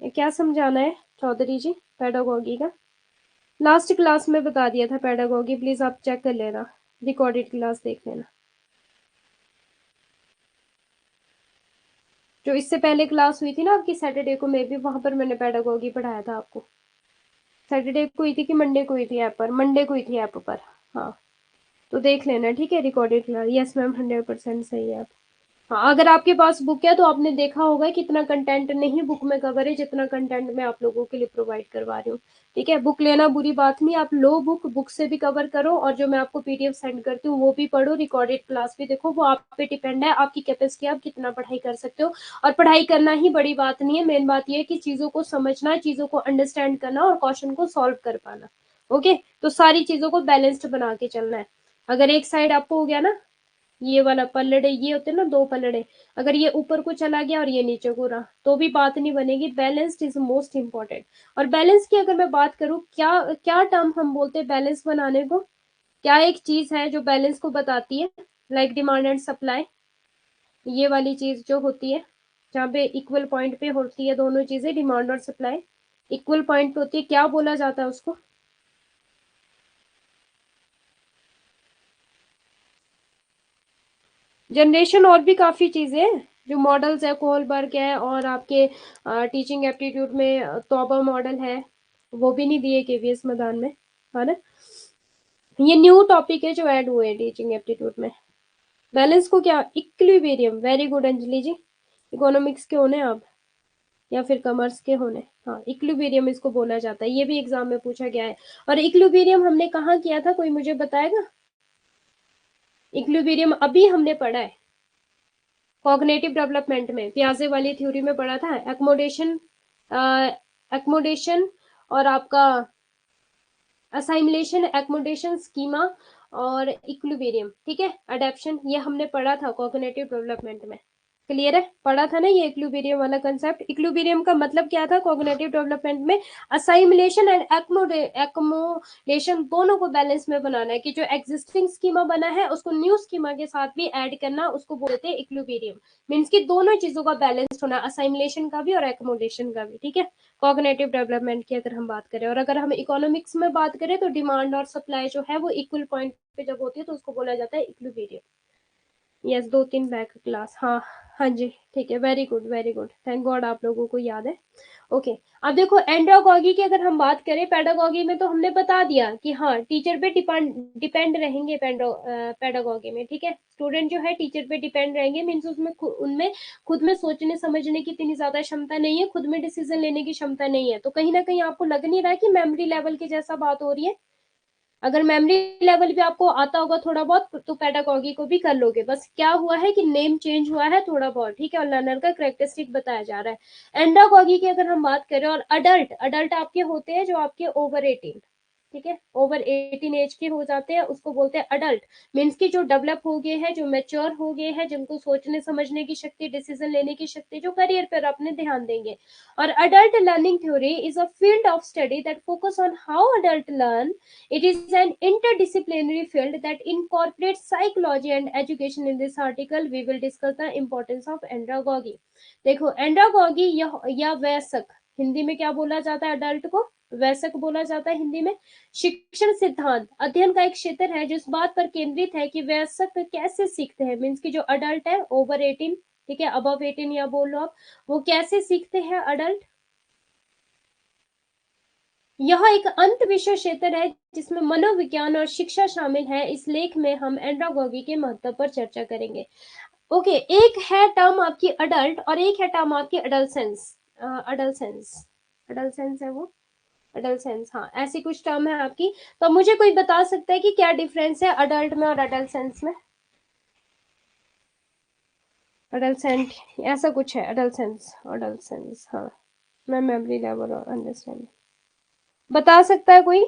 क्या समझाना है चौधरी जी पेडागोगी का? लास्ट क्लास में बता दिया था पेडागोगी, प्लीज आप चेक कर लेना, रिकॉर्डेड क्लास देख लेना। जो इससे पहले क्लास हुई थी ना आपकी सैटरडे को, मैं भी वहां पर मैंने पेडागोगी पढ़ाया था आपको। सैटरडे को हुई थी कि मंडे को हुई थी ऐप पर? मंडे को हुई थी ऐप पर, हाँ। तो देख लेना, ठीक है, रिकॉर्डेड क्लास। यस मैम 100% सही है आप। हाँ, अगर आपके पास बुक है तो आपने देखा होगा कितना कंटेंट नहीं बुक में कवर है जितना कंटेंट मैं आप लोगों के लिए प्रोवाइड करवा रही हूँ। ठीक है, बुक लेना बुरी बात नहीं, आप लो बुक से भी कवर करो, और जो मैं आपको पीडीएफ सेंड करती हूँ वो भी पढ़ो, रिकॉर्डेड क्लास भी देखो, वो आप पे डिपेंड है, आपकी कैपेसिटी, आप कितना पढ़ाई कर सकते हो। और पढ़ाई करना ही बड़ी बात नहीं है, मेन बात यह है कि चीजों को समझना, चीजों को अंडरस्टैंड करना और क्वेश्चन को सॉल्व कर पाना। ओके, तो सारी चीजों को बैलेंस्ड बना के चलना है। अगर एक साइड आपको हो गया ना, ये वाला पलड़े, ये होते हैं ना दो पलड़े, अगर ये ऊपर को चला गया और ये नीचे को रहा तो भी बात नहीं बनेगी। Balanced is most important. और बैलेंस की अगर मैं बात करूं, क्या क्या टर्म हम बोलते हैं बैलेंस बनाने को, क्या एक चीज है जो बैलेंस को बताती है, लाइक डिमांड एंड सप्लाई, ये वाली चीज जो होती है, जहाँ पे इक्वल पॉइंट पे होती है दोनों चीजें, डिमांड और सप्लाई इक्वल पॉइंट पे होती है, क्या बोला जाता है उसको? जनरेशन, और भी काफी चीजें हैं जो मॉडल्स है, कोहलबर्ग है, और आपके टीचिंग एप्टीट्यूड में तोबा मॉडल है, वो भी नहीं दिए केवीएस मैदान में, है ना। ये न्यू टॉपिक है जो ऐड हुए हैं टीचिंग एप्टीट्यूड में। बैलेंस को क्या, इक्विलिब्रियम, वेरी गुड अंजलि जी। इकोनॉमिक्स के होने आप या फिर कॉमर्स के होने, हाँ इक्विलिब्रियम इसको बोला जाता है, ये भी एग्जाम में पूछा गया है। और इक्विलिब्रियम हमने कहाँ किया था, कोई मुझे बताएगा? इक्विलिब्रियम अभी हमने पढ़ा है कॉग्निटिव डेवलपमेंट में, पियाजे वाली थ्योरी में पढ़ा था, एकोमोडेशन, एकोमोडेशन और आपका असाइमुलेशन, एकोमोडेशन स्कीमा और इक्विलिब्रियम, ठीक है, अडेप्शन, ये हमने पढ़ा था कॉग्निटिव डेवलपमेंट में। क्लियर है, पढ़ा था ना ये इक्विलिब्रियम वाला कंसेप्ट। इक्विलिब्रियम का मतलब क्या था कॉग्निटिव डेवलपमेंट में? असाइमुलेशन एंड एकोमोडेशन दोनों को बैलेंस में बनाना है, कि जो एग्जिस्टिंग स्कीमा बना है उसको न्यू स्कीमा के साथ भी ऐड करना, उसको बोलते हैं इक्विलिब्रियम। मीन्स की दोनों चीजों का बैलेंस होना, असाइमुलेशन का भी और एकोमोडेशन का भी, ठीक है। कॉग्निटिव डेवलपमेंट की अगर हम बात करें, और अगर हम इकोनॉमिक्स में बात करें तो डिमांड और सप्लाई जो है वो इक्वल पॉइंट पे जब होती है तो उसको बोला जाता है इक्विलिब्रियम। यस, 2-3 बैक क्लास, हाँ। हाँ जी, ठीक है, very good very good, thank God आप लोगों को याद है। ओके, अब देखो एंड्रोगॉगी की अगर हम बात करें, पेडागॉगी में तो हमने बता दिया कि हाँ टीचर पे डिपेंड डिपेंड रहेंगे पेडागॉगी में, ठीक है। स्टूडेंट जो है टीचर पे डिपेंड रहेंगे, मीन्स उसमें उनमें खुद में सोचने समझने की इतनी ज्यादा क्षमता नहीं है, खुद में डिसीजन लेने की क्षमता नहीं है, तो कहीं ना कहीं आपको लग नहीं रहा है कि मेमोरी लेवल की जैसा बात हो रही है? अगर मेमोरी लेवल भी आपको आता होगा थोड़ा बहुत तो पेडागॉगी को भी कर लोगे, बस क्या हुआ है कि नेम चेंज हुआ है थोड़ा बहुत, ठीक है, और लर्नर का करेक्टरिस्टिक बताया जा रहा है। एंडागॉगी की अगर हम बात करें, और अडल्ट, अडल्ट आपके होते हैं जो आपके ओवर 18, ठीक है, ओवर 18 एज के हो जाते हैं, उसको बोलते हैं अडल्ट। मीन्स की जो डेवलप हो गए हैं, जो मेच्योर हो गए हैं, जिनको सोचने समझने की शक्ति, डिसीजन लेने की शक्ति, जो करियर पर अपने ध्यान देंगे। और adult learning theory is a field of study that focus on how adult learn. It is an interdisciplinary field that incorporates psychology and education. In this article, we will discuss the importance of andragogy. देखो andragogy या वयस्क, हिंदी में क्या बोला जाता है adult को? वयस्क बोला जाता है हिंदी में। शिक्षण सिद्धांत अध्ययन का एक क्षेत्र है जो इस बात पर केंद्रित है कि वयस्क कैसे सीखते हैं, मीन्स की जो अडल्ट है ओवर 18, ठीक है, अबव 18 या बोलो आप, वो कैसे सीखते हैं अडल्ट। यह एक अंत विषय क्षेत्र है जिसमें मनोविज्ञान और शिक्षा शामिल है। इस लेख में हम एंड्रागॉगी के महत्व पर चर्चा करेंगे। ओके, एक है टर्म आपकी अडल्ट और एक है टर्म आपकी अडल्सेंस। अडल्सेंस, अडल्सेंस है वो, अडल्सेंस, हाँ ऐसी कुछ टर्म है आपकी। तो मुझे कोई बता सकता है कि क्या डिफरेंस है अडल्ट में और अडल्सेंस में? अडल्सेंट, ऐसा कुछ है, अडल्सेंस, अडल्सेंस, हाँ। मैं मेमोरी लेवल और अंडरस्टैंडिंग बता सकता है कोई?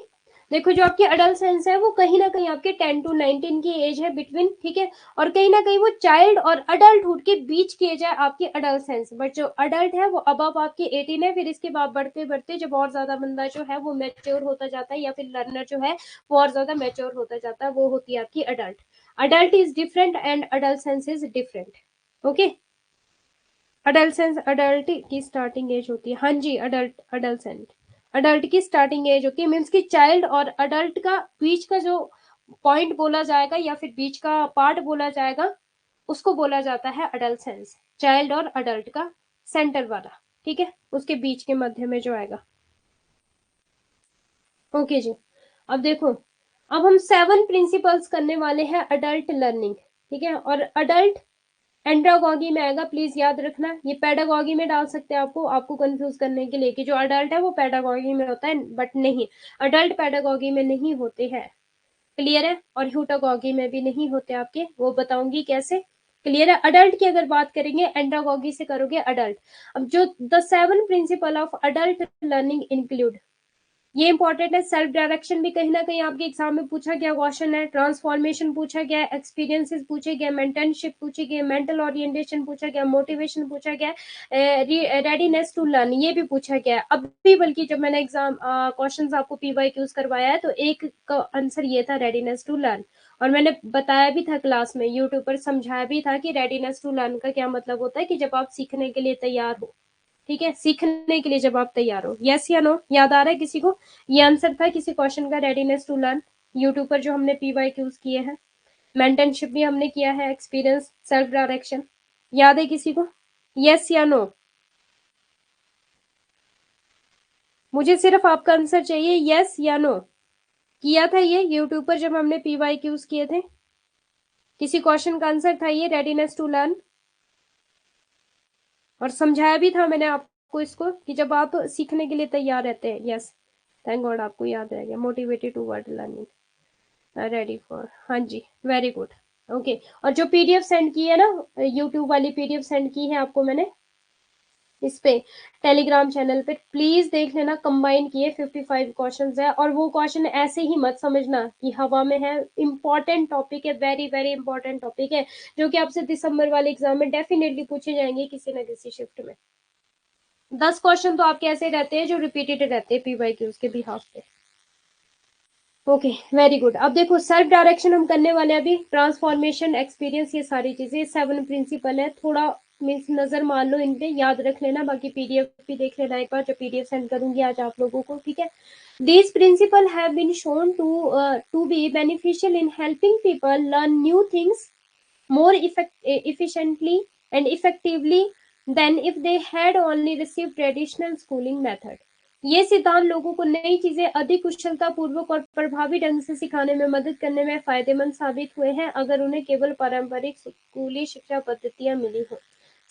देखो जो आपकी अडल्ट है वो कहीं ना कहीं आपके 10 to 19 की एज है बिटवीन, ठीक है, और कहीं ना कहीं वो चाइल्ड और अडल्टहुड के बीच की एज है आपकी अडल्ट। बट जो अडल्ट है वो अब आपकी 18 है, फिर इसके बाद बढ़ते बढ़ते जब और ज्यादा बंदा जो है वो मैच्योर होता जाता है, या फिर लर्नर जो है वो और ज्यादा मैच्योर होता जाता है, वो होती है आपकी adult. Adult is different and adult is different. Okay, adult adult की स्टार्टिंग एज होती है, हाँ जी, अडल्ट अडल्ट अडल्ट की स्टार्टिंग एज होती है, मीन्स की चाइल्ड और अडल्ट का बीच का जो पॉइंट बोला जाएगा या फिर बीच का पार्ट बोला जाएगा उसको बोला जाता है अडल्ट। चाइल्ड और अडल्ट का सेंटर वाला, ठीक है, उसके बीच के मध्य में जो आएगा। ओके जी, अब देखो, अब हम 7 प्रिंसिपल्स करने वाले हैं अडल्ट लर्निंग, ठीक है, और अडल्ट एंड्रागॉगी में आएगा, प्लीज याद रखना। ये पेडागॉगी में डाल सकते हैं आपको कंफ्यूज करने के लिए कि जो अडल्ट है वो पेडागॉगी में होता है, बट नहीं, अडल्ट पेडागॉगी में नहीं होते हैं। क्लियर है? और ह्यूटागॉगी में भी नहीं होते आपके, वो बताऊंगी कैसे। क्लियर है? अडल्ट की अगर बात करेंगे एंड्रागॉगी से करोगे अडल्ट। अब जो the 7 principle of adult learning include, ये इंपॉर्टेंट है। सेल्फ डायरेक्शन भी कहीं ना कहीं आपके एग्जाम में पूछा गया क्वेश्चन है, ट्रांसफॉर्मेशन पूछा गया, एक्सपीरियंसेस पूछे गए, मेंटरशिप पूछी गई, मेंटल ओरिएंटेशन पूछा गया, मोटिवेशन पूछा गया, रेडीनेस टू लर्न ये भी पूछा गया। अब भी बल्कि जब मैंने एग्जाम क्वेश्चंस आपको पीवाई क्यूज करवाया है तो एक का आंसर ये था, रेडीनेस टू लर्न। और मैंने बताया भी था क्लास में, यूट्यूब पर समझाया भी था कि रेडीनेस टू लर्न का क्या मतलब होता है, कि जब आप सीखने के लिए तैयार हो। ठीक है, सीखने के लिए जब आप तैयार हो। यस या नो, याद आ रहा है किसी को? ये आंसर था किसी क्वेश्चन का, रेडीनेस टू लर्न, यूट्यूब पर जो हमने पीवाई क्यूज किए हैं। मेंटरशिप भी हमने किया है, एक्सपीरियंस, सेल्फ डायरेक्शन। याद है किसी को? यस या नो? मुझे सिर्फ आपका आंसर चाहिए, यस या नो। किया था ये यूट्यूब पर जब हमने पीवाई क्यूज किए थे? किसी क्वेश्चन का आंसर था ये, रेडीनेस टू लर्न? और समझाया भी था मैंने आपको इसको कि जब आप सीखने के लिए तैयार रहते हैं। यस, थैंक गॉड आपको याद रह गया। Motivated toward learning, ready for, हाँ जी, वेरी गुड। ओके, और जो पीडीएफ सेंड की है ना, यूट्यूब वाली पीडीएफ सेंड की है आपको मैंने इस पे टेलीग्राम चैनल पे, प्लीज देख लेना। कंबाइन किए 55 क्वेश्चंस है, और वो क्वेश्चन ऐसे ही मत समझना कि हवा में है। इंपॉर्टेंट टॉपिक है, वेरी वेरी इंपॉर्टेंट टॉपिक है, जो कि आपसे दिसंबर वाले एग्जाम में डेफिनेटली पूछे जाएंगे किसी न किसी शिफ्ट में। 10 क्वेश्चन तो आपके ऐसे रहते हैं जो रिपीटेड रहते हैं पीवाई के उसके बिहाफ पे। Okay, very good. अब देखो सेल्फ डायरेक्शन हम करने वाले हैं अभी, ट्रांसफॉर्मेशन, एक्सपीरियंस, ये सारी चीजें 7 प्रिंसिपल है। थोड़ा मीन्स नजर मान लो इन पे, याद रख लेना। बाकी पीडीएफ भी देख लेना एक बार, जब पीडीएफ सेंड करूंगी आज आप लोगों को। ठीक है, these principles have been shown to be beneficial in helping people learn new things more efficiently and effectively than if they had only received traditional schooling method। ये सिद्धांत लोगों को नई चीजें अधिक कुशलता पूर्वक और प्रभावी ढंग से सिखाने में मदद करने में फायदेमंद साबित हुए हैं, अगर उन्हें केवल पारंपरिक स्कूली शिक्षा पद्धतियां मिली हो।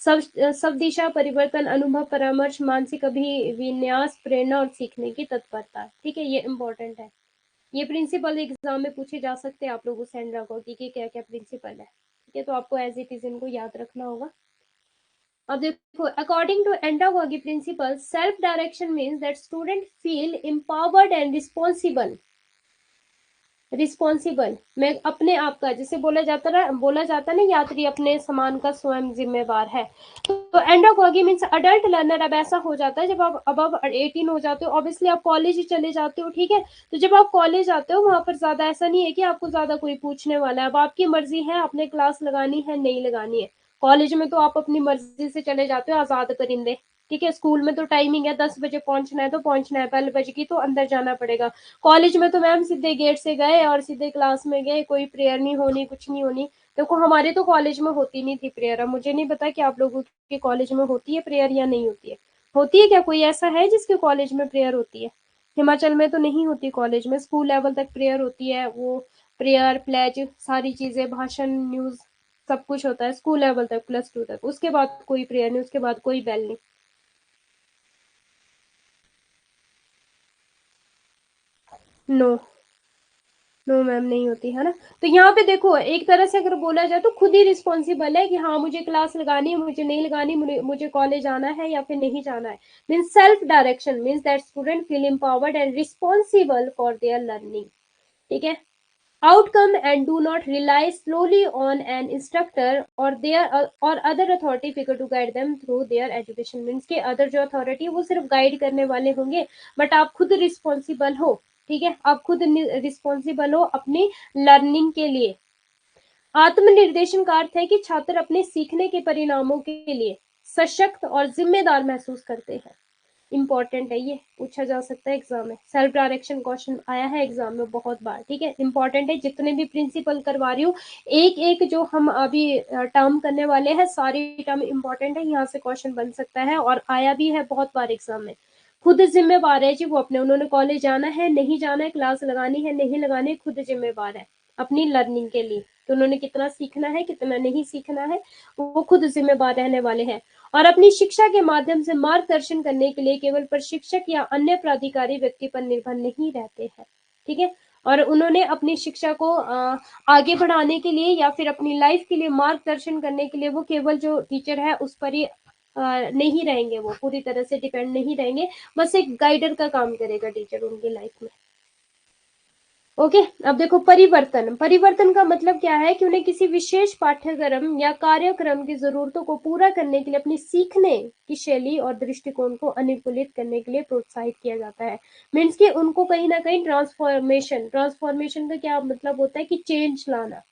सब दिशा परिवर्तन, अनुभव, परामर्श, मानसिक अभिविन्यास, प्रेरणा और सीखने की तत्परता। ठीक है, ये इंपॉर्टेंट है। ये प्रिंसिपल एग्जाम में पूछे जा सकते हैं आप लोगों से, एंड्रागॉगी के क्या क्या प्रिंसिपल है। ठीक है, तो आपको एज इट इज इनको याद रखना होगा। अब देखो, according to andragogy principle, self direction means that student feel empowered and responsible मैं अपने आप का, जैसे बोला जाता ना, यात्री अपने सामान का स्वयं जिम्मेवार है। तो एंड्रागॉगी मीन्स अडल्ट लर्नर अब ऐसा हो जाता है जब आप अब 18 हो जाते हो, ऑब्वियसली आप कॉलेज ही चले जाते हो। ठीक है, तो जब आप कॉलेज आते हो वहां पर ज्यादा ऐसा नहीं है कि आपको ज्यादा कोई पूछने वाला है। अब आपकी मर्जी है आपने क्लास लगानी है नहीं लगानी है। कॉलेज में तो आप अपनी मर्जी से चले जाते हो, आजाद परिंदे। ठीक है, स्कूल में तो टाइमिंग है 10 बजे पहुंचना है तो पहुंचना है, बेल बज गई तो अंदर जाना पड़ेगा। कॉलेज में तो मैम सीधे गेट से गए और सीधे क्लास में गए, कोई प्रेयर नहीं होनी, कुछ नहीं होनी। देखो हमारे तो कॉलेज में होती नहीं थी प्रेयर। अब मुझे नहीं पता कि आप लोगों के कॉलेज में होती है प्रेयर या नहीं होती है। होती है क्या? कोई ऐसा है जिसके कॉलेज में प्रेयर होती है? हिमाचल में तो नहीं होती कॉलेज में, स्कूल लेवल तक प्रेयर होती है। वो प्रेयर, प्लेज, सारी चीजें, भाषण, न्यूज, सब कुछ होता है स्कूल लेवल तक, +2 तक। उसके बाद कोई प्रेयर नहीं, उसके बाद कोई बेल नहीं। नो, नो मैम, नहीं होती है ना। तो यहाँ पे देखो, एक तरह से अगर बोला जाए तो खुद ही रिस्पॉन्सिबल है कि हाँ मुझे क्लास लगानी है, मुझे नहीं लगानी, मुझे कॉलेज आना है या फिर नहीं जाना है। Means self direction means that student feel empowered and responsible for their learning. ठीक है, outcome and do not rely solely on an instructor or their or other authority figure to guide them through their education। Means के other जो authority है वो सिर्फ guide करने वाले होंगे, बट आप खुद रिस्पॉन्सिबल हो। ठीक है, आप खुद रिस्पॉन्सिबल हो अपनी लर्निंग के लिए। आत्मनिर्देशन का अर्थ है कि छात्र अपने सीखने के परिणामों के लिए सशक्त और जिम्मेदार महसूस करते हैं। इंपॉर्टेंट है, ये पूछा जा सकता है एग्जाम में। सेल्फ डायरेक्शन क्वेश्चन आया है एग्जाम में बहुत बार। ठीक है, इंपॉर्टेंट है। जितने भी प्रिंसिपल करवा रही हूँ, एक एक जो हम अभी टर्म करने वाले हैं, सारी टर्म इंपॉर्टेंट है, यहाँ से क्वेश्चन बन सकता है और आया भी है बहुत बार एग्जाम में। खुद जिम्मेवार है जी वो अपने, उन्होंने कॉलेज जाना है नहीं जाना है, क्लास लगानी है नहीं लगानी है, खुद जिम्मेवार है। अपनी लर्निंग के लिए। तो उन्होंने कितना सीखना है, कितना नहीं सीखना है, वो खुद जिम्मेदार रहने वाले हैं। और अपनी शिक्षा के माध्यम से मार्गदर्शन करने के लिए केवल प्रशिक्षक या अन्य प्राधिकारी व्यक्ति पर निर्भर नहीं रहते हैं। ठीक है। और उन्होंने अपनी शिक्षा को आगे बढ़ाने के लिए या फिर अपनी लाइफ के लिए मार्गदर्शन करने के लिए वो केवल जो टीचर है उस पर ही नहीं रहेंगे, वो पूरी तरह से डिपेंड नहीं रहेंगे, बस एक गाइडर का काम करेगा टीचर उनकी लाइफ में। ओके। अब देखो परिवर्तन। परिवर्तन का मतलब क्या है कि उन्हें किसी विशेष पाठ्यक्रम या कार्यक्रम की जरूरतों को पूरा करने के लिए अपनी सीखने की शैली और दृष्टिकोण को अनुकूलित करने के लिए प्रोत्साहित किया जाता है। मीन्स कि उनको कहीं ना कहीं ट्रांसफॉर्मेशन, ट्रांसफॉर्मेशन का क्या मतलब होता है कि चेंज लाना।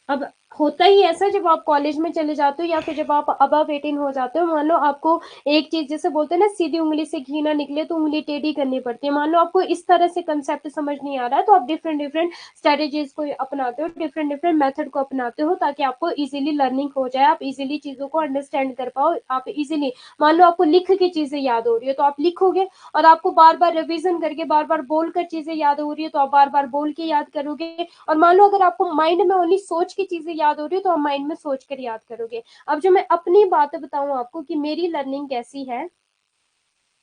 अब होता ही ऐसा, जब आप कॉलेज में चले जाते हो या फिर जब आप अबव 18 हो जाते हो, मान लो आपको एक चीज, जैसे बोलते हैं ना सीधी उंगली से घी ना निकले तो उंगली टेढ़ी करनी पड़ती है, मान लो आपको इस तरह से कंसेप्ट समझ नहीं आ रहा है, तो आप डिफरेंट डिफरेंट स्ट्रेटेजीज को अपनाते हो, डिफरेंट डिफरेंट मेथड को अपनाते हो, ताकि आपको इजीली लर्निंग हो जाए, आप इजीली चीजों को अंडरस्टैंड कर पाओ, आप इजीली, मान लो आपको लिख के चीजें याद हो रही है तो आप लिखोगे, और आपको बार बार रिविजन करके बार बार बोल कर चीजें याद हो रही है तो आप बार बार बोल के याद करोगे। और मान लो अगर आपको माइंड में ओनली सोच की चीजें याद हो रही है तो आप माइंड में सोच कर याद करोगे। अब जो मैं अपनी बात बताऊं आपको कि मेरी लर्निंग कैसी है,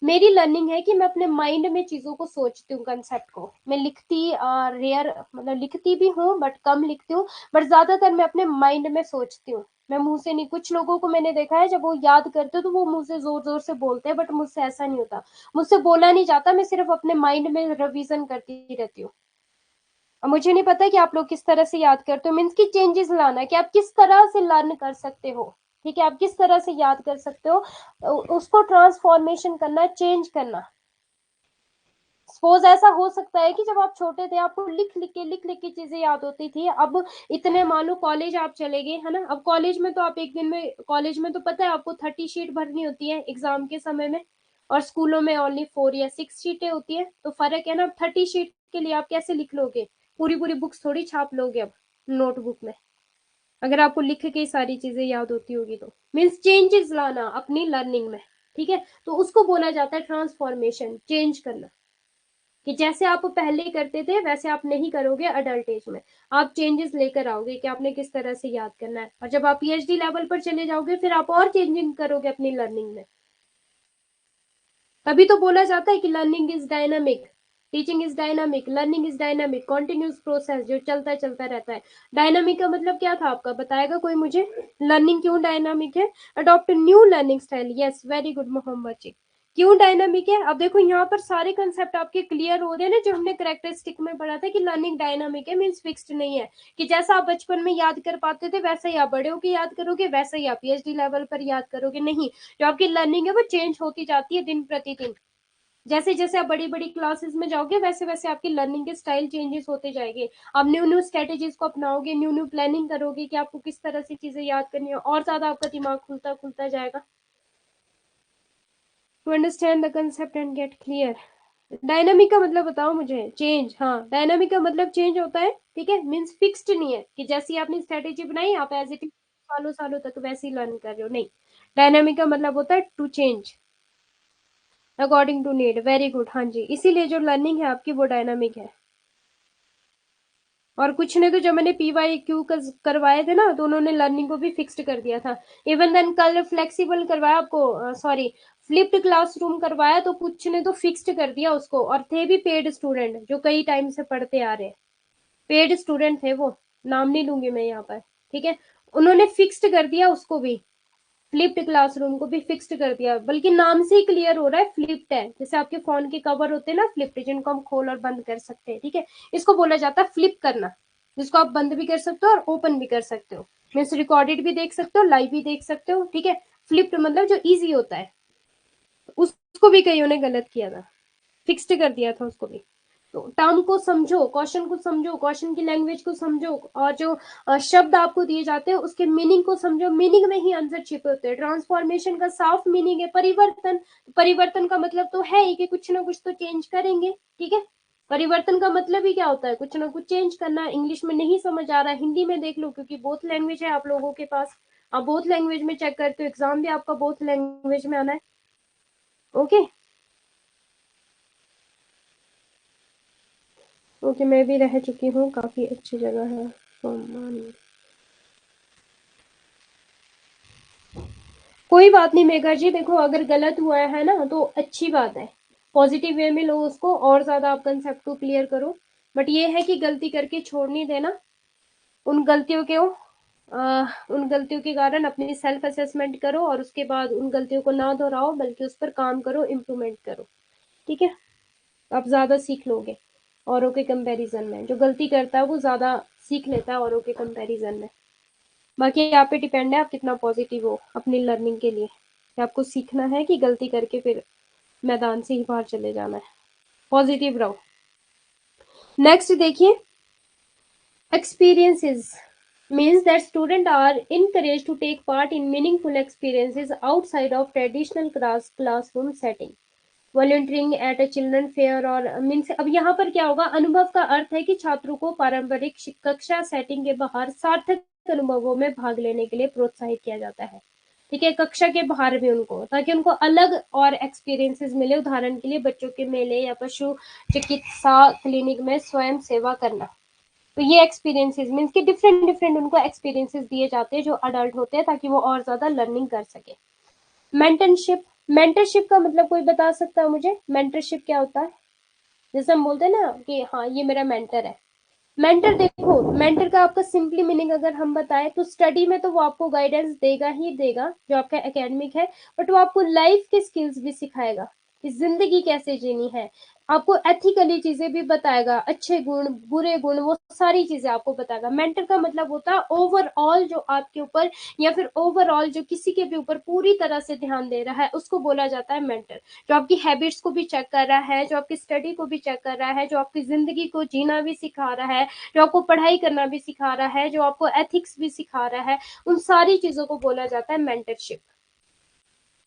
मेरी लर्निंग है कि मैं अपने माइंड में चीजों को सोचती हूँ, कंसेप्ट को मैं लिखती रेयर, मतलब लिखती भी हूँ बट कम लिखती हूँ, बट ज्यादातर मैं अपने माइंड में सोचती हूँ, मैं मुंह से नहीं। कुछ लोगों को मैंने देखा है जब वो याद करते हो तो वो मुंह से जोर जोर से बोलते हैं, बट मुझसे ऐसा नहीं होता, मुझसे बोला नहीं जाता, मैं सिर्फ अपने माइंड में रिवीजन करती रहती हूँ। अब मुझे नहीं पता कि आप लोग किस तरह से याद करते हो, मीन्स की चेंजेस लाना है कि आप किस तरह से लर्न कर सकते हो, ठीक है, आप किस तरह से याद कर सकते हो, उसको ट्रांसफॉर्मेशन करना, चेंज करना। सपोज ऐसा हो सकता है कि जब आप छोटे थे आपको लिख लिख के चीजें याद होती थी, अब इतने मान लो कॉलेज आप चले गए है ना, अब कॉलेज में तो आप एक दिन में, कॉलेज में तो पता है आपको 30 शीट भरनी होती है एग्जाम के समय में, और स्कूलों में ओनली 4 या 6 शीटें होती है, तो फर्क है ना। 30 शीट के लिए आप कैसे लिख लोगे, पूरी पूरी बुक्स थोड़ी छाप लोगे अब नोटबुक में, अगर आपको लिख के सारी चीजें याद होती होगी तो। मीन्स चेंजेस लाना अपनी लर्निंग में, ठीक है, तो उसको बोला जाता है ट्रांसफॉर्मेशन, चेंज करना, कि जैसे आप पहले करते थे वैसे आप नहीं करोगे अडल्ट एज में, आप चेंजेस लेकर आओगे कि आपने किस तरह से याद करना है, और जब आप पीएचडी लेवल पर चले जाओगे फिर आप और चेंजिंग करोगे अपनी लर्निंग में। तभी तो बोला जाता है कि learning is dynamic, teaching is dynamic, learning is dynamic, continuous process जो चलता चलता रहता है। डायनामिक का मतलब क्या था आपका, बताएगा कोई मुझे, लर्निंग क्यों डायनामिक है? Adopt new learning style, yes very good Mohammed ji. क्यों डायनामिक है? अब देखो यहाँ पर सारे कंसेप्ट आपके क्लियर हो रहे हैं ना, जो हमने करेक्टरिस्टिक में पढ़ा था कि लर्निंग डायनामिक है, मीन्स फिक्स्ड नहीं है, कि जैसा आप बचपन में याद कर पाते थे वैसा ही आप बड़े होकर याद करोगे, वैसा ही आप पीएचडी लेवल पर याद करोगे, नहीं। जो आपकी लर्निंग है वो चेंज होती जाती है दिन प्रतिदिन, जैसे जैसे आप बड़ी बड़ी क्लासेस में जाओगे वैसे वैसे आपकी लर्निंग के स्टाइल चेंजेस होते जाएंगे, आप न्यू न्यू स्ट्रेटेजीज को अपनाओगे, न्यू न्यू प्लानिंग करोगे कि आपको किस तरह से चीजें याद करनी है, और ज्यादा आपका दिमाग खुलता खुलता जाएगा। To understand the concept and get clear. Dynamic का मतलब बताओ मुझे, चेंज, हाँ डायनामिक का मतलब चेंज होता है, ठीक है, मीन्स फिक्स्ड नहीं है कि जैसी आपने स्ट्रेटेजी बनाई आप एज इट इज सालों सालों तक वैसे ही लर्न कर रहे हो, नहीं। डायनामिक का मतलब होता है to change according to need, very good, हाँ जी, इसीलिए जो लर्निंग है आपकी वो डायनामिक है। और कुछ ने तो जब मैंने PYQ करवाए थे ना तो उन्होंने लर्निंग को भी फिक्स्ड कर दिया था। इवन देन कल फ्लेक्सिबल करवाया आपको, सॉरी फ्लिप्ड क्लासरूम करवाया, तो कुछ ने तो फिक्स्ड कर दिया उसको, और थे भी पेड स्टूडेंट जो कई टाइम से पढ़ते आ रहे हैं, पेड स्टूडेंट थे वो, नाम नहीं लूंगी मैं यहाँ पर, ठीक है, उन्होंने फिक्स्ड कर दिया उसको भी, फ्लिप्ड क्लासरूम को भी फिक्स्ड कर दिया, बल्कि नाम से ही क्लियर हो रहा है फ्लिप्ड है, जैसे आपके फोन के कवर होते हैं ना फ्लिप्ड, जिनको हम खोल और बंद कर सकते हैं, ठीक है, इसको बोला जाता है फ्लिप करना, जिसको आप बंद भी कर सकते हो और ओपन भी कर सकते हो, मीन्स रिकॉर्डेड भी देख सकते हो, लाइव भी देख सकते हो, ठीक है। फ्लिप्ड मतलब जो इजी होता है, उसको भी कईयों ने गलत किया था, फिक्स्ड कर दिया था उसको भी। तो टर्म को समझो, क्वेश्चन की लैंग्वेज को समझो, और जो शब्द आपको दिए जाते हैं उसके मीनिंग को समझो, मीनिंग में ही आंसर छिपे होते हैं। ट्रांसफॉर्मेशन का साफ मीनिंग है परिवर्तन, परिवर्तन का मतलब तो है ही कि कुछ ना कुछ तो चेंज करेंगे, ठीक है। परिवर्तन का मतलब ही क्या होता है, कुछ ना कुछ चेंज करना। इंग्लिश में नहीं समझ आ रहा है हिंदी में देख लो, क्योंकि बोथ लैंग्वेज है आप लोगों के पास, आप बोथ लैंग्वेज में चेक करते हो, एग्जाम भी आपका बोथ लैंग्वेज में आना है, ओके। ओके, मैं भी रह चुकी हूँ, काफी अच्छी जगह है ओमान। कोई बात नहीं मेघा जी, देखो अगर गलत हुआ है ना तो अच्छी बात है, पॉजिटिव वे में लो उसको, और ज्यादा आप कंसेप्ट को क्लियर करो। बट ये है कि गलती करके छोड़ नहीं देना। उन गलतियों के उन गलतियों के कारण अपनी सेल्फ असेसमेंट करो, और उसके बाद उन गलतियों को ना दोहराओ, बल्कि उस पर काम करो, इम्प्रूवमेंट करो। ठीक है, आप ज्यादा सीख लोगे औरों के कंपैरिजन में। जो गलती करता है वो ज्यादा सीख लेता है औरों के कंपैरिजन में। बाकी आप पे डिपेंड है आप कितना पॉजिटिव हो अपनी लर्निंग के लिए, कि आपको सीखना है कि गलती करके फिर मैदान से ही बाहर चले जाना है। पॉजिटिव रहो। नेक्स्ट देखिए, experiences means that students are encouraged to take part in meaningful experiences outside of traditional classroom setting. Volunteering at a children fair और मीन्स, अब यहाँ पर क्या होगा, अनुभव का अर्थ है कि छात्रों को पारंपरिक कक्षा सेटिंग के बाहर सार्थक अनुभवों में भाग लेने के लिए प्रोत्साहित किया जाता है। ठीक है, कक्षा के बाहर भी उनको, ताकि उनको अलग और एक्सपीरियंसेस मिले। उदाहरण के लिए बच्चों के मेले या पशु चिकित्सा क्लिनिक में स्वयं सेवा करना। तो ये एक्सपीरियंसेस मीन्स कि डिफरेंट डिफरेंट उनको एक्सपीरियंसेस दिए जाते हैं जो अडल्ट होते हैं, ताकि वो और ज्यादा लर्निंग कर सके। मेंटरशिप, मेंटरशिप का मतलब कोई बता सकता है मुझे, मेंटरशिप क्या होता है? जैसे हम बोलते हैं ना कि हाँ ये मेरा मेंटर है। मेंटर, देखो मेंटर का आपका सिंपली मीनिंग अगर हम बताएं तो स्टडी में तो वो आपको गाइडेंस देगा ही देगा जो आपका एकेडमिक है, बट वो आपको लाइफ के स्किल्स भी सिखाएगा कि जिंदगी कैसे जीनी है। आपको एथिकली चीजें भी बताएगा, अच्छे गुण बुरे गुण वो सारी चीजें आपको बताएगा। मेंटर का मतलब होता है ओवरऑल जो आपके ऊपर, या फिर ओवरऑल जो किसी के भी ऊपर पूरी तरह से ध्यान दे रहा है, उसको बोला जाता है मेंटर। जो आपकी हैबिट्स को भी चेक कर रहा है, जो आपकी स्टडी को भी चेक कर रहा है, जो आपकी जिंदगी को जीना भी सिखा रहा है, जो आपको पढ़ाई करना भी सिखा रहा है, जो आपको एथिक्स भी सिखा रहा है, उन सारी चीजों को बोला जाता है मेंटरशिप।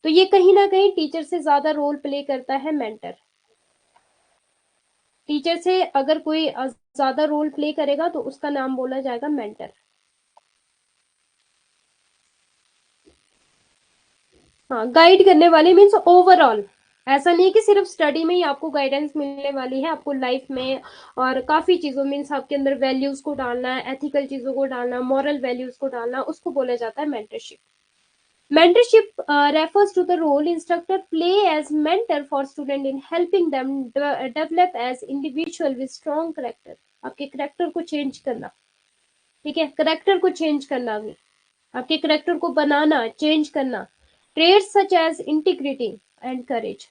तो ये कहीं ना कहीं टीचर से ज्यादा रोल प्ले करता है मेंटर। टीचर से अगर कोई ज्यादा रोल प्ले करेगा तो उसका नाम बोला जाएगा मेंटर। हाँ, गाइड करने वाले मीन्स ओवरऑल, ऐसा नहीं है कि सिर्फ स्टडी में ही आपको गाइडेंस मिलने वाली है, आपको लाइफ में और काफी चीजों मीन्स आपके अंदर वैल्यूज को डालना है, एथिकल चीजों को डालना, मॉरल वैल्यूज को डालना, उसको बोला जाता है mentorship. Mentorship refers to the role instructor play as mentor for student in helping them develop as individual with strong character। आपके करेक्टर को चेंज करना, ठीक है, करेक्टर को चेंज करना भी, आपके करेक्टर को बनाना, चेंज करना। Traits such as integrity and courage.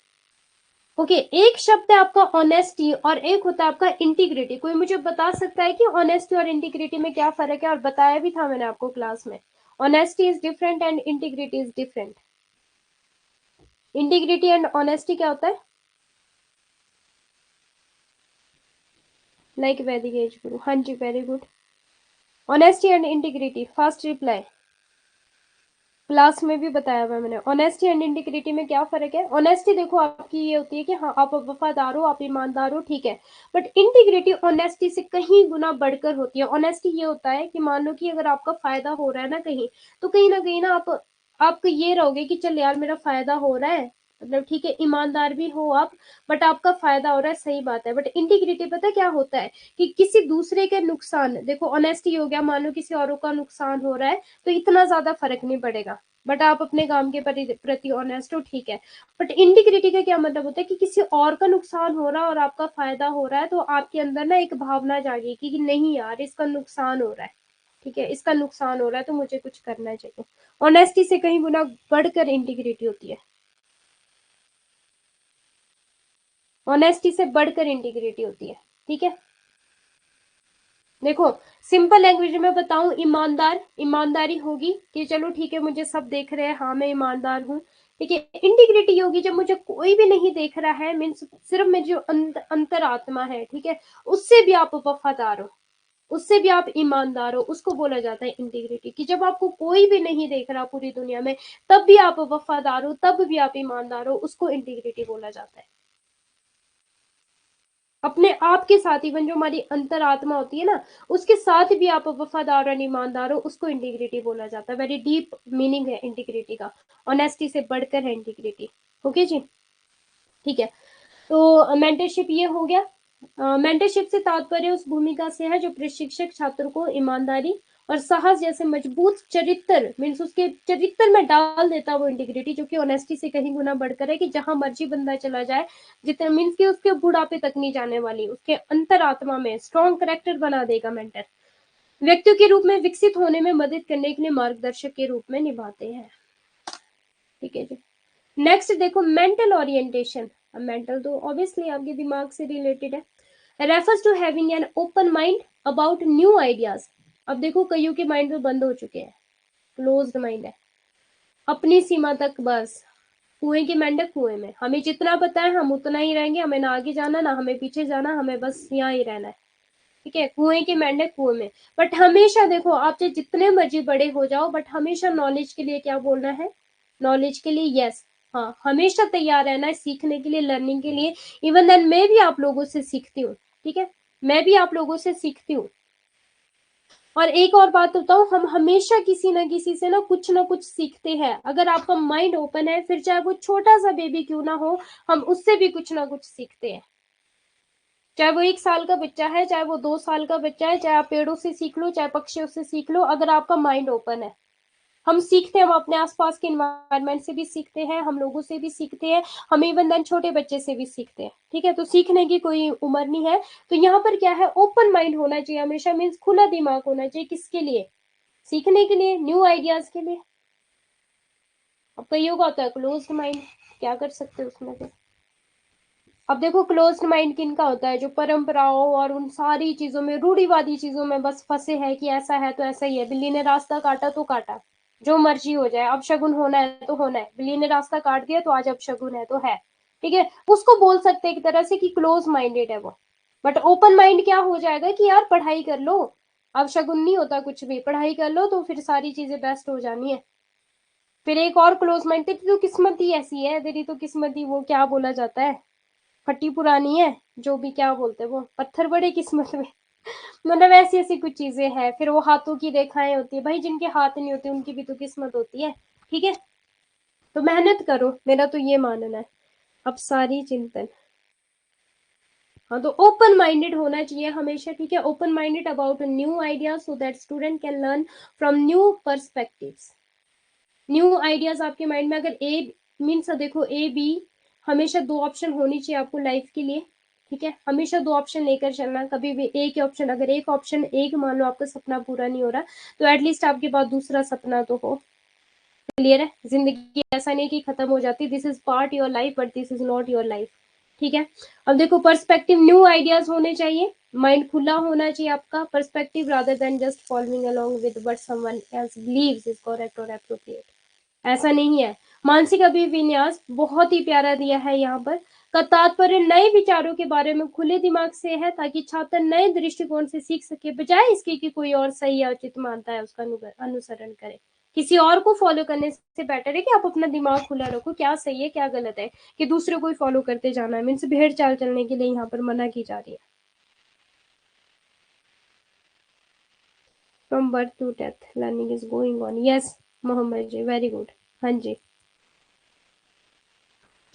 Okay, एक शब्द है आपका ऑनेस्टी और एक होता है आपका इंटीग्रिटी। कोई मुझे बता सकता है कि ऑनेस्टी और इंटीग्रिटी में क्या फर्क है? और बताया भी था मैंने आपको क्लास में, honesty is different and integrity is different. Integrity and honesty क्या होता है? लाइक वैदिक एज गुरु, हाँ जी, very good. Honesty and integrity, fast reply. Class में भी बताया हुआ है मैंने। ऑनेस्टी एंड इंटीग्रिटी में क्या फर्क है? ऑनेस्टी देखो आपकी ये होती है कि हाँ आप वफादार हो, आप ईमानदार हो, ठीक है। बट इंटीग्रिटी ऑनेस्टी से कहीं गुना बढ़कर होती है। ऑनेस्टी ये होता है कि मान लो कि अगर आपका फायदा हो रहा है ना कहीं, तो कहीं ना कहीं ना आप ये रहोगे कि चल यार मेरा फायदा हो रहा है, मतलब ठीक है, ईमानदार भी हो आप, बट आपका फायदा हो रहा है, सही बात है। बट इंटीग्रिटी पता क्या होता है कि किसी दूसरे के नुकसान, देखो ऑनेस्टी हो गया, मान लो किसी औरों का नुकसान हो रहा है तो इतना ज्यादा फर्क नहीं पड़ेगा, बट आप अपने काम के प्रति ऑनेस्ट हो, ठीक है। बट इंटीग्रिटी का क्या मतलब होता है कि किसी और का नुकसान हो रहा है और आपका फायदा हो रहा है, तो आपके अंदर ना एक भावना जागेगी कि नहीं यार इसका नुकसान हो रहा है, ठीक है, इसका नुकसान हो रहा है तो मुझे कुछ करना चाहिए। ऑनेस्टी से कहीं गुना बढ़कर इंटीग्रिटी होती है। ऑनेस्टी से बढ़कर इंटीग्रिटी होती है, ठीक है। देखो सिंपल लैंग्वेज में बताऊं, ईमानदार, ईमानदारी होगी कि चलो ठीक है मुझे सब देख रहे हैं, हाँ मैं ईमानदार हूँ, ठीक है। इंटीग्रिटी होगी जब मुझे कोई भी नहीं देख रहा है, मीन्स सिर्फ मेरी जो अंतर आत्मा है, ठीक है, उससे भी आप वफादार हो, उससे भी आप ईमानदार हो, उसको बोला जाता है इंटीग्रिटी। कि जब आपको कोई भी नहीं देख रहा पूरी दुनिया में, तब भी आप वफादार हो, तब भी आप ईमानदार हो, उसको इंटीग्रिटी बोला जाता है। अपने आप के साथ, इवन जो हमारी अंतरात्मा होती है ना, उसके साथ भी आप वफादार और ईमानदार हो, उसको इंटीग्रिटी बोला जाता है। वेरी डीप मीनिंग है इंटीग्रिटी का, ऑनेस्टी से बढ़कर है इंटीग्रिटी। ओके जी, ठीक है। तो मेंटरशिप ये हो गया। मेंटरशिप से तात्पर्य उस भूमिका से है जो प्रशिक्षक छात्र को ईमानदारी और साहस जैसे मजबूत चरित्र मीन्स उसके चरित्र में डाल देता है वो इंटीग्रिटी, जो कि ऑनेस्टी से कहीं गुना बढ़कर है, कि जहां मर्जी बंदा चला जाए, जितना मीन्स कि उसके बुढ़ापे तक नहीं जाने वाली, उसके अंतरात्मा में स्ट्रॉन्ग करेक्टर बना देगा मेंटर। व्यक्तियों के रूप में विकसित होने में मदद करने के लिए मार्गदर्शक के रूप में निभाते हैं। ठीक है जी। नेक्स्ट देखो मेंटल ओरिएंटेशन। मेंटल तो ऑब्वियसली आपके दिमाग से रिलेटेड है। Refers to having an open mind about new ideas. अब देखो कईयों के माइंड में बंद हो चुके हैं, क्लोज्ड माइंड है, अपनी सीमा तक बस, कुएं की मेंढक कुएं में, हमें जितना पता है हम उतना ही रहेंगे, हमें ना आगे जाना ना हमें पीछे जाना, हमें बस यहाँ ही रहना है। ठीक है, कुएं की मेंढक कुएं में। बट हमेशा देखो आप चाहे जितने मर्जी बड़े हो जाओ, बट हमेशा नॉलेज के लिए क्या बोलना है, नॉलेज के लिए यस। हाँ, हमेशा तैयार रहना है सीखने के लिए, लर्निंग के लिए। इवन देन मैं भी आप लोगों से सीखती हूँ। ठीक है, मैं भी आप लोगों से सीखती हूँ। और एक और बात बताऊं, हम हमेशा किसी ना किसी से ना कुछ सीखते हैं। अगर आपका माइंड ओपन है, फिर चाहे वो छोटा सा बेबी क्यों ना हो, हम उससे भी कुछ ना कुछ सीखते हैं। चाहे वो 1 साल का बच्चा है, चाहे वो 2 साल का बच्चा है, चाहे आप पेड़ों से सीख लो, चाहे पक्षियों से सीख लो, अगर आपका माइंड ओपन है। हम सीखते हैं, हम अपने आसपास के इन्वायरमेंट से भी सीखते हैं, हम लोगों से भी सीखते हैं, हम इवन देन छोटे बच्चे से भी सीखते हैं। ठीक है, तो सीखने की कोई उम्र नहीं है। तो यहाँ पर क्या है, ओपन माइंड होना चाहिए हमेशा, मीन्स खुला दिमाग होना चाहिए। किसके लिए, सीखने के लिए, न्यू आइडियाज के लिए। अब कईयों का होता है क्लोज्ड माइंड, क्या कर सकते हैं उसमें फिर। अब देखो क्लोज्ड माइंड किनका होता है, जो परंपराओं और उन सारी चीजों में, रूढ़िवादी चीजों में बस फंसे हैं कि ऐसा है तो ऐसा ही है, बिल्ली ने रास्ता काटा तो काटा, जो मर्जी हो जाए, अब शगुन होना है तो होना है, बिल्ली ने रास्ता काट दिया तो आज अब शगुन है तो है। ठीक है, उसको बोल सकते हैं एक तरह से कि क्लोज माइंडेड है वो। बट ओपन माइंड क्या हो जाएगा कि यार पढ़ाई कर लो, अब शगुन नहीं होता कुछ भी, पढ़ाई कर लो तो फिर सारी चीजें बेस्ट हो जानी है। फिर एक और क्लोज माइंड, तेरी तो किस्मत ही ऐसी है, तेरी तो किस्मत ही, वो क्या बोला जाता है, फटी पुरानी है, जो भी क्या बोलते हैं वो, पत्थर बड़े किस्मत में। मतलब ऐसी ऐसी कुछ चीजें हैं। फिर वो हाथों की रेखाएं होती है, भाई जिनके हाथ नहीं होते उनकी भी तो किस्मत होती है। ठीक है, तो मेहनत करो, मेरा तो ये मानना है। अब सारी चिंतन, हाँ, तो ओपन माइंडेड होना चाहिए हमेशा। ठीक है, open minded about new ideas so that student can learn from new perspectives. New ideas आपके माइंड में, अगर ए मीन्स देखो ए बी, हमेशा 2 ऑप्शन होनी चाहिए आपको लाइफ के लिए। ठीक है, हमेशा 2 ऑप्शन लेकर चलना, कभी भी एक ही ऑप्शन, अगर एक ऑप्शन, एक मान लो आपका सपना पूरा नहीं हो रहा, तो एटलीस्ट आपके पास दूसरा सपना तो हो। क्लियर है, जिंदगी ऐसा नहीं कि खत्म हो जाती, this is part your life but this is not your life. ठीक है, अब देखो पर्सपेक्टिव, न्यू आइडियाज होने चाहिए, माइंड खुला होना चाहिए आपका, perspective rather than just following along with what someone else believes is correct और एप्रोप्रिएट। ऐसा नहीं है। मानसिक अभिविन्यास बहुत ही प्यारा दिया है यहाँ पर, का तात्पर्य नए विचारों के बारे में खुले दिमाग से है, ताकि छात्र नए दृष्टिकोण से सीख सके, बजाय इसके कि कोई और सही या उचित मानता है उसका अनुसरण करे। किसी और को फॉलो करने से बेटर है कि आप अपना दिमाग खुला रखो, क्या सही है क्या गलत है, कि दूसरे को ही फॉलो करते जाना है, मीन्स भेड़ चाल चलने के लिए यहाँ पर मना की जा रही है। From birth to death learning is going on, yes Mohammed ji, very good. हाँ जी,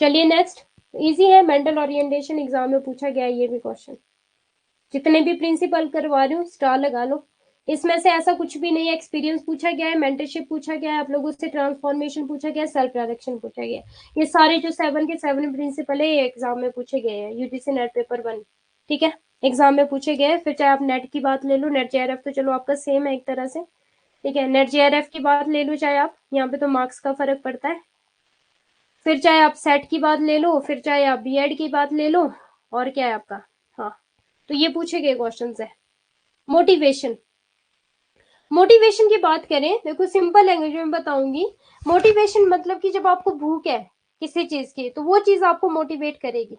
चलिए नेक्स्ट। इजी है, मेंटल ओरिएंटेशन एग्जाम में पूछा गया है ये भी क्वेश्चन। जितने भी प्रिंसिपल करवा रही हूँ स्टार लगा लो, इसमें से ऐसा कुछ भी नहीं है। एक्सपीरियंस पूछा गया है, मेंटरशिप पूछा गया है आप लोगों से, ट्रांसफॉर्मेशन पूछा गया है, सेल्फ डायरेक्शन पूछा गया है। ये सारे जो 7 के 7 प्रिंसिपल है ये एग्जाम में पूछे गए हैं, यूजीसी नेट पेपर 1। ठीक है, एग्जाम में पूछे गए। फिर चाहे आप नेट की बात ले लो, नेट जेआरएफ तो चलो आपका सेम है एक तरह से। ठीक है, नेट जेआरएफ की बात ले लो चाहे आप, यहाँ पे तो मार्क्स का फर्क पड़ता है। फिर चाहे आप सेट की बात ले लो, फिर चाहे आप बीएड की बात ले लो, और क्या है आपका, हाँ, तो ये पूछे गए क्वेश्चन है। मोटिवेशन, मोटिवेशन की बात करें, देखो सिंपल लैंग्वेज में बताऊंगी। मोटिवेशन मतलब कि जब आपको भूख है किसी चीज की, तो वो चीज आपको मोटिवेट करेगी।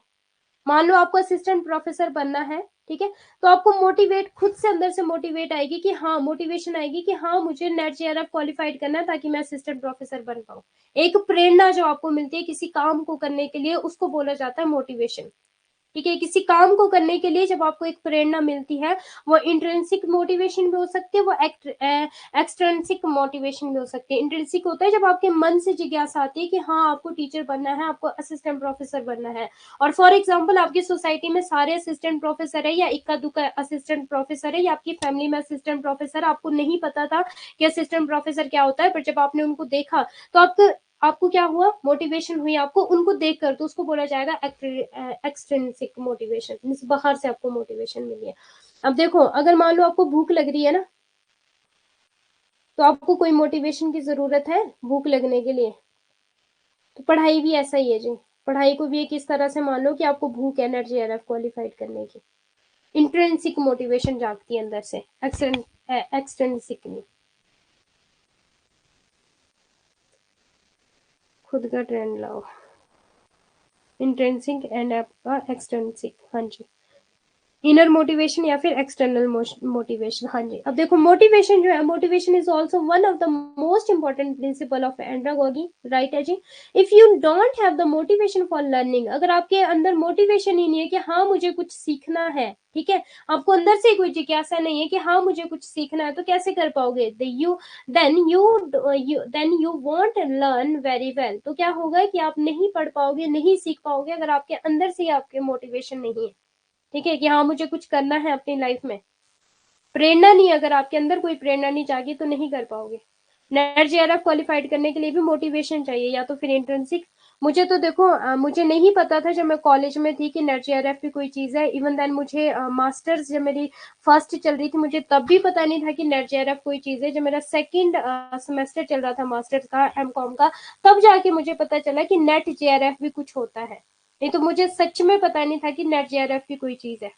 मान लो आपको असिस्टेंट प्रोफेसर बनना है, ठीक है, तो आपको मोटिवेट खुद से अंदर से मोटिवेट आएगी कि हाँ, मोटिवेशन आएगी कि हाँ मुझे नेट जेआरएफ क्वालिफाइड करना है ताकि मैं असिस्टेंट प्रोफेसर बन पाऊँ। एक प्रेरणा जो आपको मिलती है किसी काम को करने के लिए, उसको बोला जाता है मोटिवेशन। ठीक है। किसी काम को करने के लिए जब आपको एक प्रेरणा मिलती है, वो इंट्रिंसिक मोटिवेशन भी हो सकती है, वो एक्सट्रिंसिक मोटिवेशन भी हो सकती है। इंट्रिंसिक होता है जब आपके मन से जिज्ञासा आती है कि हाँ आपको टीचर बनना है, आपको असिस्टेंट प्रोफेसर बनना है, और फॉर एग्जाम्पल आपकी सोसाइटी में सारे असिस्टेंट प्रोफेसर है या इक्का दुक्का असिस्टेंट प्रोफेसर है, या आपकी फैमिली में असिस्टेंट प्रोफेसर, आपको नहीं पता था कि असिस्टेंट प्रोफेसर क्या होता है, पर जब आपने उनको देखा तो आपको क्या हुआ, मोटिवेशन हुई आपको उनको देखकर, तो उसको बोला जाएगा एक्सट्रिंसिक मोटिवेशन, मींस बाहर से आपको मोटिवेशन मिली है। अब देखो, अगर मान लो आपको भूख लग रही है ना, तो आपको कोई मोटिवेशन की जरूरत है भूख लगने के लिए? तो पढ़ाई भी ऐसा ही है जी। पढ़ाई को भी एक इस तरह से मान लो कि आपको भूख है NET-JRF क्वालिफाइड करने की, इंट्रिंसिक मोटिवेशन जागती है अंदर से, एक्सट्रिंसिक नहीं। खुद का ट्रेंड लाओ, इंट्रिंसिक एंड आपका एक्सट्रिंसिक। हाँ जी, इनर मोटिवेशन या फिर एक्सटर्नल मोटिवेशन। हाँ जी, अब देखो मोटिवेशन जो है, motivation is also one of the most important principle of andragogy, right है जी। If you don't have the motivation for learning, अगर आपके अंदर मोटिवेशन ही नहीं है कि हाँ मुझे कुछ सीखना है, ठीक है, आपको अंदर से कोई जिज्ञासा नहीं है कि हाँ मुझे कुछ सीखना है, तो कैसे कर पाओगे? Then you want learn very well, तो क्या होगा कि आप नहीं पढ़ पाओगे, नहीं सीख पाओगे, अगर आपके अंदर से आपके मोटिवेशन नहीं है, ठीक है, कि हाँ मुझे कुछ करना है अपनी लाइफ में। प्रेरणा नहीं, अगर आपके अंदर कोई प्रेरणा नहीं जागी तो नहीं कर पाओगे। NET-JRF क्वालिफाइड करने के लिए भी मोटिवेशन चाहिए, या तो फिर इंट्रिंसिक। मुझे तो देखो मुझे नहीं पता था जब मैं कॉलेज में थी कि NET-JRF भी कोई चीज है। इवन देन मुझे मास्टर्स जब मेरी फर्स्ट चल रही थी, मुझे तब भी पता नहीं था कि NET-JRF कोई चीज है। जब मेरा सेकंड सेमेस्टर चल रहा था मास्टर्स का, MCOM का, तब जाके मुझे पता चला कि NET-JRF भी कुछ होता है। नहीं तो मुझे सच में पता नहीं था कि NET-JRF भी कोई चीज है।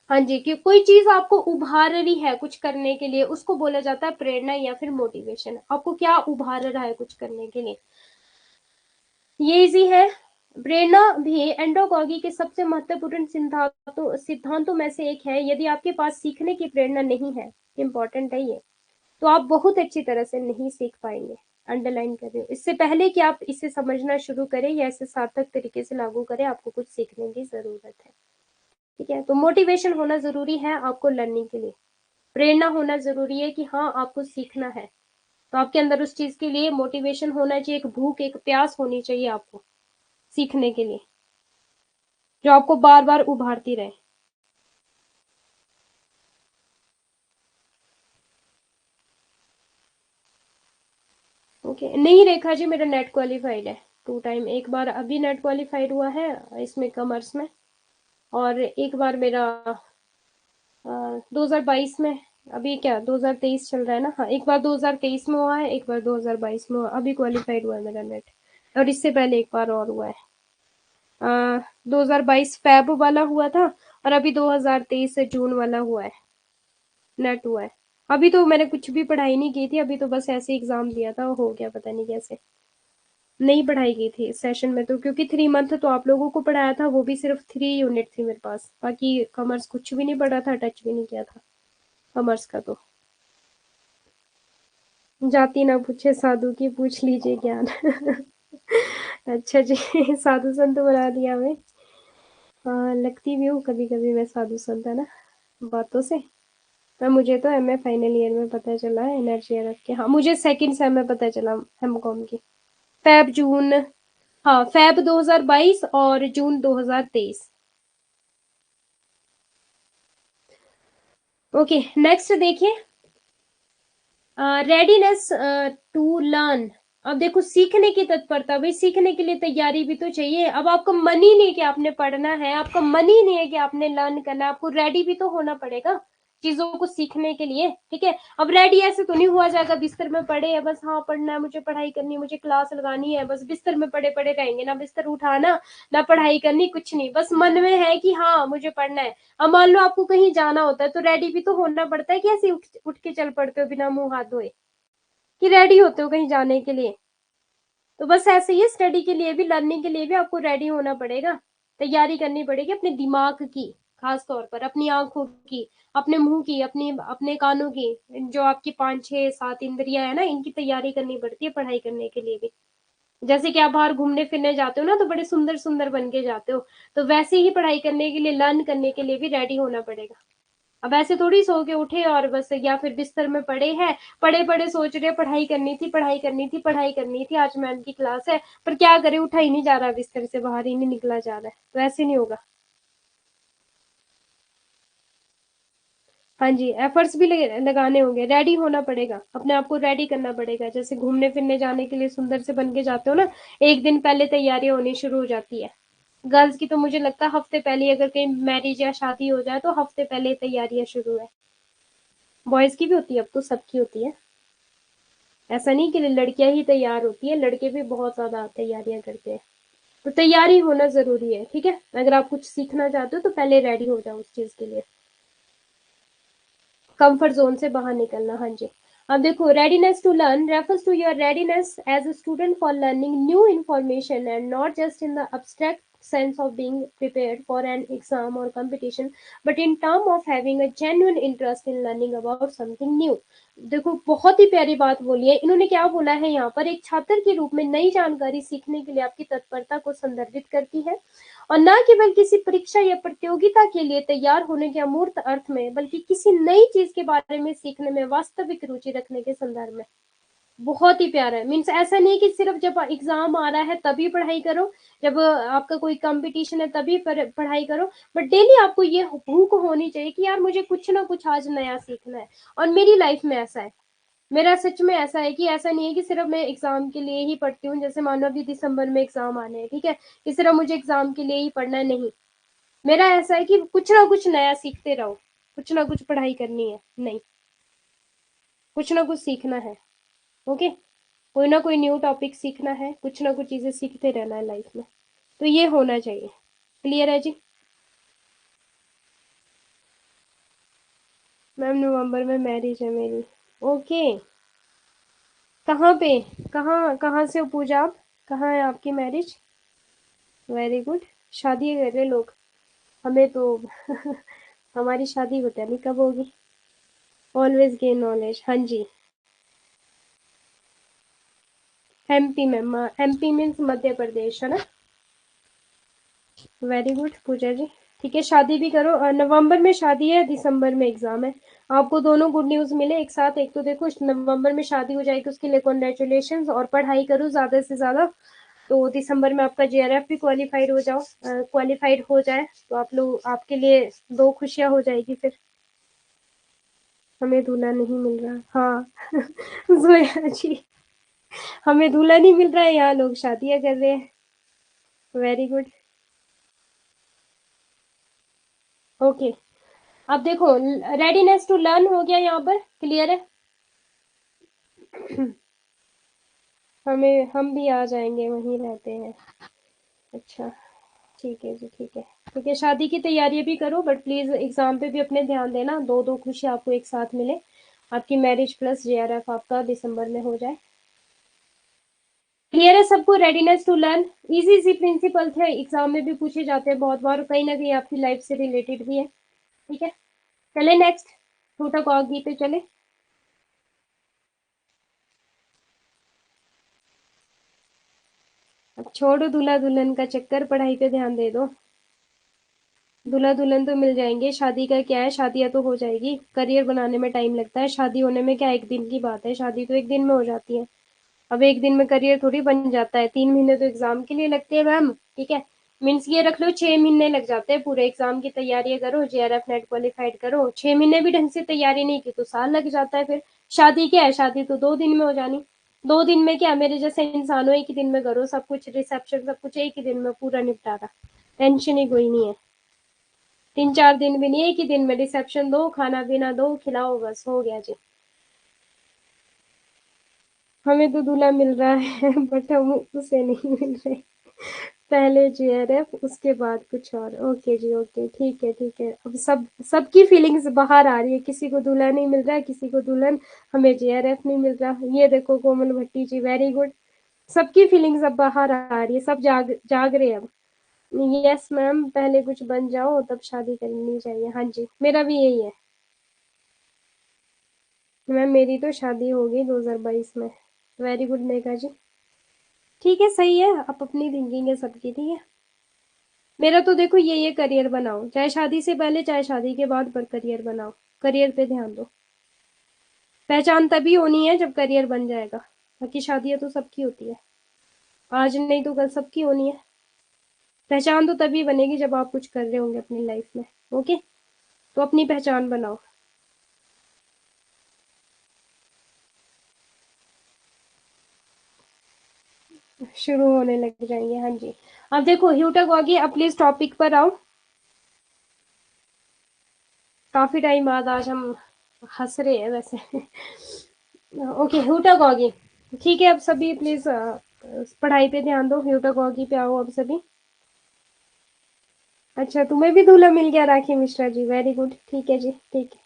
हाँ जी, कि कोई चीज आपको उभार रही है कुछ करने के लिए, उसको बोला जाता है प्रेरणा या फिर मोटिवेशन। आपको क्या उभार रहा है कुछ करने के लिए, ये इजी है। प्रेरणा भी एंडोगॉगी के सबसे महत्वपूर्ण सिद्धांतों में से एक है। यदि आपके पास सीखने की प्रेरणा नहीं है, इंपॉर्टेंट है ये, तो आप बहुत अच्छी तरह से नहीं सीख पाएंगे। अंडरलाइन कर रही हूँ, इससे पहले कि आप इसे समझना शुरू करें या इसे सार्थक तरीके से लागू करें, आपको कुछ सीखने की जरूरत है, ठीक है। तो मोटिवेशन होना जरूरी है आपको लर्निंग के लिए, प्रेरणा होना जरूरी है कि हाँ आपको सीखना है, तो आपके अंदर उस चीज के लिए मोटिवेशन होना चाहिए, एक भूख, एक प्यास होनी चाहिए आपको सीखने के लिए, जो आपको बार बार उभारती रहे। ओके, नहीं रेखा जी, मेरा नेट क्वालिफाइड है 2 टाइम। एक बार अभी नेट क्वालिफाइड हुआ है इसमें, कॉमर्स में, और एक बार मेरा 2022 में, अभी क्या 2023 चल रहा है ना, हाँ एक बार 2023 में हुआ है, एक बार 2022 में हुआ, अभी क्वालिफाइड हुआ है मेरा नेट। और इससे पहले एक बार और हुआ है, 2022 फेब वाला हुआ था, और अभी 2023 से जून वाला हुआ है, नेट हुआ है। अभी तो मैंने कुछ भी पढ़ाई नहीं की थी, अभी तो बस ऐसे एग्जाम दिया था, हो गया पता नहीं कैसे। नहीं पढ़ाई की थी सेशन में तो, क्योंकि 3 मंथ तो आप लोगों को पढ़ाया था, वो भी सिर्फ 3 यूनिट थी मेरे पास, बाकी कॉमर्स कुछ भी नहीं पढ़ा था, टच भी नहीं किया था कॉमर्स का तो। जाति ना पूछे साधु की, पूछ लीजिए ज्ञान। अच्छा जी, साधु संत बना दिया हमें। हाँ लगती भी हूँ कभी कभी मैं साधु संत, है ना, बातों से। पर मुझे तो MA फाइनल ईयर में पता चला है NRGRF के, हाँ मुझे सेकंड सेम में पता चला MCOM की, फेब जून, हाँ फेब 2022 और जून 2023। ओके नेक्स्ट देखिए, रेडीनेस टू लर्न। अब देखो सीखने की तत्परता, भाई सीखने के लिए तैयारी भी तो चाहिए। अब आपका मन ही नहीं है कि आपने पढ़ना है, आपका मन ही नहीं है कि आपने लर्न करना है, आपको रेडी भी तो होना पड़ेगा चीजों को सीखने के लिए, ठीक है। अब रेडी ऐसे तो नहीं हुआ जाएगा बिस्तर में पड़े है बस, हाँ पढ़ना है मुझे, पढ़ाई करनी है मुझे, क्लास लगानी है, बस बिस्तर में पड़े पड़े रहेंगे, ना बिस्तर उठाना ना पढ़ाई करनी, कुछ नहीं, बस मन में है कि हाँ मुझे पढ़ना है। अब मान लो आपको कहीं जाना होता है, तो रेडी भी तो होना पड़ता है कि ऐसे उठ के चल पड़ते हो बिना मुंह हाथ धोए, कि रेडी होते हो कहीं जाने के लिए। तो बस ऐसे ही स्टडी के लिए भी, लर्निंग के लिए भी आपको रेडी होना पड़ेगा, तैयारी करनी पड़ेगी अपने दिमाग की, खास तौर पर अपनी आंखों की, अपने मुंह की, अपने कानों की, जो आपकी 5 6 7 इंद्रियां है ना, इनकी तैयारी करनी पड़ती है पढ़ाई करने के लिए भी। जैसे कि आप बाहर घूमने फिरने जाते हो ना, तो बड़े सुंदर सुंदर बन के जाते हो, तो वैसे ही पढ़ाई करने के लिए, लर्न करने के लिए भी रेडी होना पड़ेगा। अब ऐसे थोड़ी सो के उठे और बस, या फिर बिस्तर में पड़े हैं, पड़े पड़े सोच रहे पढ़ाई करनी थी, पढ़ाई करनी थी, पढ़ाई करनी थी, आज मैम की क्लास है, पर क्या करे, उठा ही नहीं जा रहा बिस्तर से, बाहर ही नहीं निकला जा रहा है, तो ऐसे नहीं होगा। हाँ जी, एफर्ट्स भी लगाने होंगे, रेडी होना पड़ेगा, अपने आप को रेडी करना पड़ेगा। जैसे घूमने फिरने जाने के लिए सुंदर से बन के जाते हो ना, एक दिन पहले तैयारियां होनी शुरू हो जाती है। गर्ल्स की तो मुझे लगता है हफ्ते पहले, अगर कहीं मैरिज या शादी हो जाए तो हफ्ते पहले तैयारियां शुरू है। बॉयज की भी होती है, अब तो सबकी होती है। ऐसा नहीं कि लड़कियां ही तैयार होती है, लड़के भी बहुत ज्यादा तैयारियां करते हैं। तो तैयारी होना जरूरी है, ठीक है। अगर आप कुछ सीखना चाहते हो तो पहले रेडी हो जाओ उस चीज के लिए। कंफर्ट जोन से बाहर निकलना, हाँ जी। अब देखो, readiness to learn refers to your readiness as a student for learning new information and not just in the abstract sense of being prepared for an exam or competition, but in term of having a genuine interest in learning about something new। देखो, बहुत ही प्यारी बात बोली है इन्होंने। क्या बोला है यहाँ पर, एक छात्र के रूप में नई जानकारी सीखने के लिए आपकी तत्परता को संदर्भित करती है, और न केवल किसी परीक्षा या प्रतियोगिता के लिए तैयार होने के अमूर्त अर्थ में, बल्कि किसी नई चीज के बारे में सीखने में वास्तविक रुचि रखने के संदर्भ में। बहुत ही प्यारा है। मीन्स ऐसा नहीं कि सिर्फ जब एग्जाम आ रहा है तभी पढ़ाई करो, जब आपका कोई कंपटीशन है तभी पढ़ाई करो, बट डेली आपको ये भूख होनी चाहिए कि यार मुझे कुछ ना कुछ आज नया सीखना है। और मेरी लाइफ में ऐसा है, मेरा सच में ऐसा है कि ऐसा नहीं है कि सिर्फ मैं एग्जाम के लिए ही पढ़ती हूँ। जैसे मानो अभी दिसंबर में एग्जाम आने हैं, ठीक है, कि सिर्फ मुझे एग्जाम के लिए ही पढ़ना है, नहीं। मेरा ऐसा है कि कुछ ना कुछ नया सीखते रहो, कुछ ना कुछ पढ़ाई करनी है, नहीं, कुछ ना कुछ सीखना है। ओके, कोई ना कोई न्यू टॉपिक सीखना है, कुछ ना कुछ चीजें सीखते रहना है लाइफ में, तो ये होना चाहिए। क्लियर है जी। मैम नवंबर में मैरिज है मेरी। ओके, कहाँ पे, कहाँ कहाँ से हो पूजा आप, कहाँ है आपकी मैरिज? Very good. शादी कर रहे लोग, हमें तो हमारी शादी पता नहीं कब होगी। ऑलवेज गेन नॉलेज, हाँ जी। एमपी में, एमपी मीन्स मध्य प्रदेश, है ना। वेरी गुड पूजा जी। ठीक है, शादी भी करो। नवंबर में शादी है, दिसंबर में एग्जाम है। आपको दोनों गुड न्यूज मिले एक साथ। एक तो देखो, नवंबर में शादी हो जाएगी, उसके लिए कॉन्ग्रेचुलेशन, और पढ़ाई करो ज्यादा से ज्यादा, तो दिसंबर में आपका जेआरएफ भी क्वालिफाइड हो जाओ, क्वालिफाइड हो जाए, तो आप लोग, आपके लिए दो खुशियां हो जाएगी फिर। हमें दूल्हा नहीं मिल रहा, हाँ जोया जी, हमें दूल्हा नहीं मिल रहा है, यहाँ लोग शादियां कर रहे हैं। Very good. ओके, अब देखो, रेडीनेस टू लर्न हो गया यहाँ पर, क्लियर है। हम भी आ जाएंगे, वहीं रहते हैं। अच्छा, ठीक है जी, ठीक है। ठीक है, शादी की तैयारी भी करो, बट प्लीज एग्जाम पे भी अपने ध्यान देना, दो दो खुशी आपको एक साथ मिले, आपकी मैरिज प्लस जेआरएफ आपका दिसंबर में हो जाए। क्लियर है सबको, readiness to learn. Easy easy principle थे, एग्जाम में भी पूछे जाते हैं बहुत बार, कहीं ना कहीं आपकी लाइफ से रिलेटेड भी है। ठीक है, चले नेक्स्ट, छोटा कॉगी पे चले। अब छोड़ो दूल्हा दुल्हन का चक्कर, पढ़ाई पे ध्यान दे दो। दूल्हा दुल्हन तो मिल जाएंगे, शादी का क्या है, शादियां तो हो जाएगी, करियर बनाने में टाइम लगता है, शादी होने में क्या एक दिन की बात है, शादी तो एक दिन में हो जाती है। अब एक दिन में करियर थोड़ी बन जाता है, 3 महीने तो एग्जाम के लिए लगते हैं मैम, ठीक है। मीन्स ये रख लो, 6 महीने लग जाते हैं पूरे एग्जाम की तैयारी करो, जेआरएफ नेट क्वालिफाइड करो, 6 महीने भी ढंग से तैयारी नहीं की तो साल लग जाता है फिर। शादी क्या है, शादी तो 2 दिन में हो जानी। 2 दिन में क्या, मेरे जैसे इंसान हो, एक ही दिन में करो सब कुछ, रिसेप्शन सब कुछ एक ही दिन में पूरा निपटारा, टेंशन ही कोई नहीं है। 3 4 दिन भी नहीं, एक ही दिन में रिसेप्शन दो, खाना पीना दो, खिलाओ, बस हो गया जी। हमें तो दूल्हा मिल रहा है बट हम उसे नहीं मिल रहे। पहले जेआरएफ, उसके बाद कुछ और। ओके जी, ओके, ठीक है, ठीक है। अब सबकी फीलिंग्स बाहर आ रही है, किसी को दूल्हा नहीं मिल रहा है, किसी को दुल्हन, हमें जेआरएफ नहीं मिल रहा। ये देखो कोमल भट्टी जी, वेरी गुड। सबकी फीलिंग्स अब बाहर आ रही है, सब जाग जाग रहे हैं अब। यस मैम, पहले कुछ बन जाओ तब शादी करनी चाहिए, हाँ जी, मेरा भी यही है। मैम मेरी तो शादी हो गई 2022 में। वेरी गुड मेघा जी। ठीक है, सही है, आप अपनी थिंकिंग है सबकी, ठीक है। मेरा तो देखो ये करियर बनाओ, चाहे शादी से पहले चाहे शादी के बाद, पर करियर बनाओ, करियर पे ध्यान दो। पहचान तभी होनी है जब करियर बन जाएगा, बाकी शादियां तो सबकी होती है, आज नहीं तो कल सबकी होनी है। पहचान तो तभी बनेगी जब आप कुछ कर रहे होंगे अपनी लाइफ में। ओके, तो अपनी पहचान बनाओ। शुरू होने लग जाएंगे, हाँ जी। अब देखो ह्यूटक वागी, अब प्लीज टॉपिक पर आओ। काफी टाइम बाद आज हम हंस रहे हैं वैसे। ओके, ह्यूटक वागी, ठीक है। अब सभी प्लीज पढ़ाई पे ध्यान दो, ह्यूटक वागी पे आओ अब सभी। अच्छा, तुम्हें भी दूल्हा मिल गया राखी मिश्रा जी, वेरी गुड, ठीक है जी, ठीक है।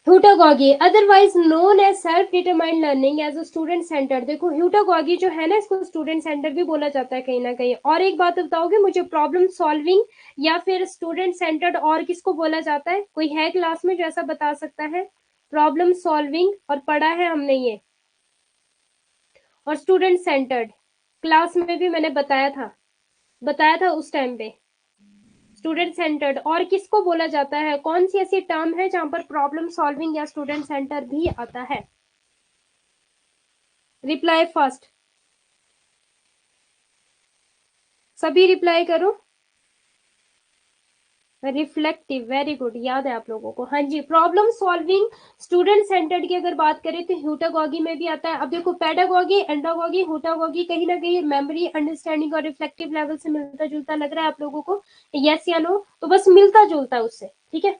Heutagogy otherwise known as self determined learning as a student center. देखो ह्यूटागॉगी जो है ना, इसको स्टूडेंट सेंटर भी बोला जाता है कहीं ना कहीं। और एक बात बताओगे मुझे, प्रॉब्लम सॉल्विंग या फिर स्टूडेंट सेंटर्ड और किसको बोला जाता है? कोई है क्लास में जो ऐसा बता सकता है? प्रॉब्लम सॉल्विंग और पढ़ा है हमने ये, और स्टूडेंट सेंटर्ड क्लास में भी मैंने बताया था उस टाइम पे। स्टूडेंट सेंटर्ड और किसको बोला जाता है? कौन सी ऐसी टर्म है जहां पर प्रॉब्लम सॉल्विंग या स्टूडेंट सेंटर भी आता है? रिप्लाई फर्स्ट, सभी रिप्लाई करो। रिफ्लेक्टिव, वेरी गुड, याद है आप लोगों को, हाँ जी। प्रॉब्लम सॉल्विंग स्टूडेंट सेंटर्ड की अगर बात करें तो ह्यूटागॉगी में भी आता है। अब देखो पेडागॉगी, एंडागॉगी, ह्यूटागॉगी कहीं ना कहीं मेमोरी, अंडरस्टैंडिंग और रिफ्लेक्टिव लेवल से मिलता जुलता लग रहा है आप लोगों को, यस या नो? तो बस मिलता जुलता है उससे, ठीक है।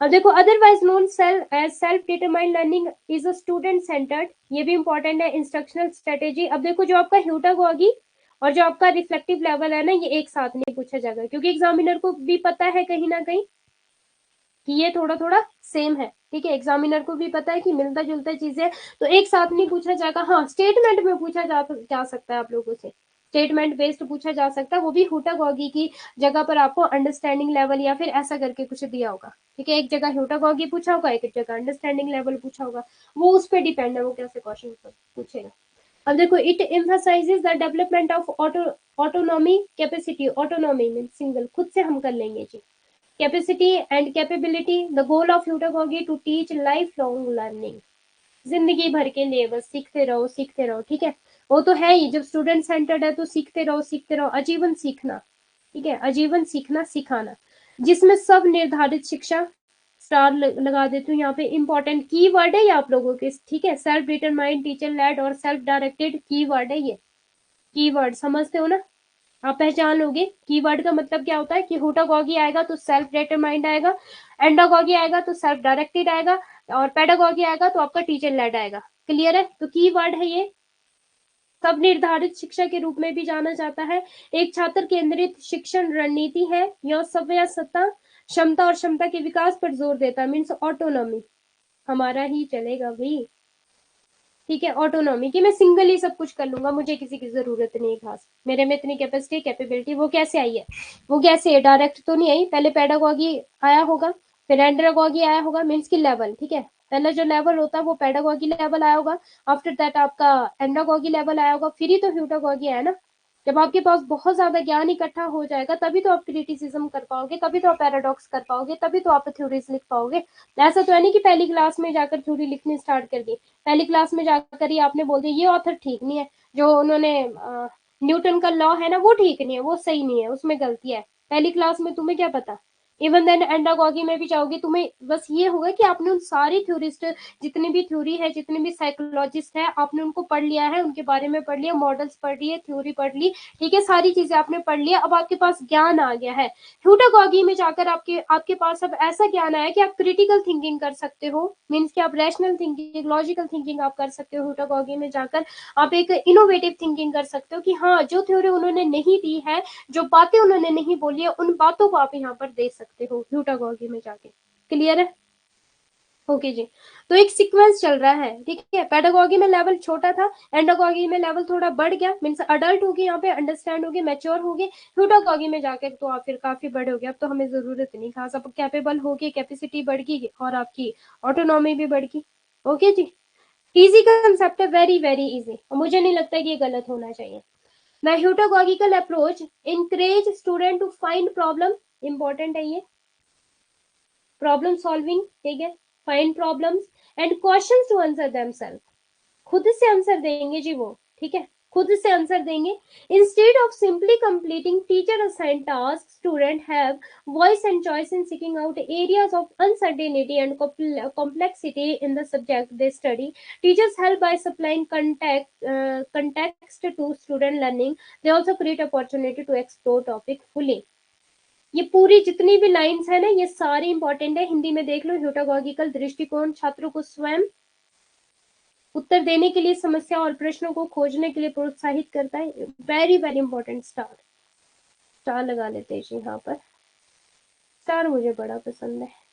अब देखो otherwise known self as self determined learning is a student centred, ये भी इंपॉर्टेंट है, इंस्ट्रक्शनल स्ट्रेटेजी। अब देखो जो आपका ह्यूटागॉगी और जो आपका रिफ्लेक्टिव लेवल है ना, ये एक साथ नहीं पूछा जाएगा, क्योंकि एग्जामिनर को भी पता है कहीं ना कहीं कि ये थोड़ा थोड़ा सेम है, ठीक है। एग्जामिनर को भी पता है कि मिलता जुलता चीजें, तो एक साथ नहीं पूछा जाएगा। हाँ, स्टेटमेंट में पूछा जा सकता है आप लोगों से, स्टेटमेंट बेस्ड पूछा जा सकता है, वो भी हुटागॉगी की जगह पर आपको अंडरस्टैंडिंग लेवल या फिर ऐसा करके कुछ दिया होगा, ठीक है। एक जगह हुटागॉगी पूछा होगा, एक जगह अंडरस्टैंडिंग लेवल पूछा होगा, वो उस पर डिपेंड है वो कैसे क्वेश्चन पूछेगा। अब देखो it emphasises the development of autonomy capacity, autonomy mean single, खुद से हम कर लेंगे जी। Capacity and capability, the goal of heutagogy to teach lifelong learning, जिंदगी भर के लिए बस सीखते रहो, ठीक है। वो तो है ही, जब स्टूडेंट सेंटर्ड है तो सीखते रहो, आजीवन सीखना, ठीक है, आजीवन सीखना सिखाना, जिसमें सब निर्धारित शिक्षा, स्टार लगा देती हूँ यहाँ पे, इंपॉर्टेंट की वर्ड है ये आप लोगों के, ठीक है। सेल्फ डिटरमाइंड, टीचर लेड और सेल्फ डायरेक्टेड की वर्ड है ये, की वर्ड समझते हो ना? आप पहचान लोगे कीवर्ड का मतलब क्या होता है, कि हुटागॉगी आएगा तो सेल्फ डिटरमाइंड आएगा, एंडागॉगी आएगा तो सेल्फ डायरेक्टेड आएगा, और पेडागॉगी आएगा तो आपका टीचर लेड आएगा। क्लियर है? तो कीवर्ड है ये। सब निर्धारित शिक्षा के रूप में भी जाना जाता है। एक छात्र केंद्रित शिक्षण रणनीति है, यह सभ्यता, क्षमता और क्षमता के विकास पर जोर देता है, मीन्स ऑटोनॉमी हमारा ही चलेगा भाई, ठीक है। ऑटोनॉमी की मैं सिंगल ही सब कुछ कर लूंगा, मुझे किसी की जरूरत नहीं है खास, मेरे में इतनी कैपेसिटी कैपेबिलिटी। वो कैसे आई है? वो कैसे डायरेक्ट तो नहीं आई, पहले पेडागॉगी आया होगा, फिर एंड्रागॉगी आया होगा, मीन्स की लेवल, ठीक है। पहले जो लेवल होता है वो पेडागॉगी लेवल आया होगा, आफ्टर दैट आपका एंड्रागॉगी लेवल आया होगा, फिर ही तो ह्यूटागॉगी आया ना। जब आपके पास बहुत ज्यादा ज्ञान इकट्ठा हो जाएगा तभी तो आप क्रिटिसिज्म कर पाओगे, तभी तो आप पैराडॉक्स कर पाओगे, तभी तो आप थ्योरीज लिख पाओगे। ऐसा तो है नहीं कि पहली क्लास में जाकर थ्योरी लिखनी स्टार्ट कर दी, पहली क्लास में जाकर ही आपने बोल दिया ये ऑथर ठीक नहीं है, जो उन्होंने न्यूटन का लॉ है ना वो ठीक नहीं है, वो सही नहीं है, उसमें गलती है। पहली क्लास में तुम्हें क्या पता? इवन देन एंडागॉगी में भी जाओगे, तुम्हें बस ये होगा कि आपने उन सारी थ्योरिस्ट, जितनी भी थ्योरी है, जितने भी साइकोलॉजिस्ट है, आपने उनको पढ़ लिया है, उनके बारे में पढ़ लिया, मॉडल्स पढ़ लिए, थ्योरी पढ़ ली, ठीक है, सारी चीजें आपने पढ़ लिया, अब आपके पास ज्ञान आ गया है। ह्यूटागॉगी में जाकर आपके आपके पास अब ऐसा ज्ञान आया कि आप क्रिटिकल थिंकिंग कर सकते हो, मीन्स कि आप रैशनल थिंकिंग, लॉजिकल थिंकिंग आप कर सकते हो। ह्यूटागॉगी में जाकर आप एक इनोवेटिव थिंकिंग कर सकते हो, कि हाँ जो थ्योरी उन्होंने नहीं दी है, जो बातें उन्होंने नहीं बोली है, उन बातों को आप यहाँ पर दे सकते हो ह्यूटागॉगी में जाके। क्लियर है? ओके जी। तो एक सीक्वेंस चल रहा है, ठीक है। पेडागॉगी में लेवल छोटा था, एंडागॉगी में लेवल थोड़ा बढ़ गया, मीन्स अडल्ट हो गए, यहाँ पे अंडरस्टैंड हो गए, मैच्योर हो गए। ह्यूटागॉगी में जाकर तो आप फिर काफी बड़े हो गए, अब तो हमें जरूरत नहीं, खास अब कैपेबल हो गए, कैपेसिटी बढ़ गई और आपकी ऑटोनॉमी भी बढ़ गई। ओके जी, इजी कंसेप्ट है, वेरी वेरी इजी, और मुझे नहीं लगता कि ये गलत होना चाहिए। The heutagogical approach encourage student to find problem, important है ये, प्रॉब्लम सॉल्विंग, ठीक है, find problems and questions to answer themself, खुद से आंसर देंगे जी वो, ठीक है, खुद से आंसर देंगे। Instead of simply completing teacher assigned task, student have voice and choice in seeking out areas of uncertainty and complexity in the subject they study. Teachers help by supplying context to student learning. They also create opportunity to explore topic fully. ये पूरी जितनी भी lines है ना, ये सारी important है, हिंदी में देख लो। ह्यूटागोगिकल दृष्टिकोण छात्रों को स्वयं उत्तर देने के लिए, समस्या और प्रश्नों को खोजने के लिए प्रोत्साहित करता है। Very very important. Star, star लगा लेते हैं जी यहाँ पर, स्टार मुझे बड़ा पसंद है।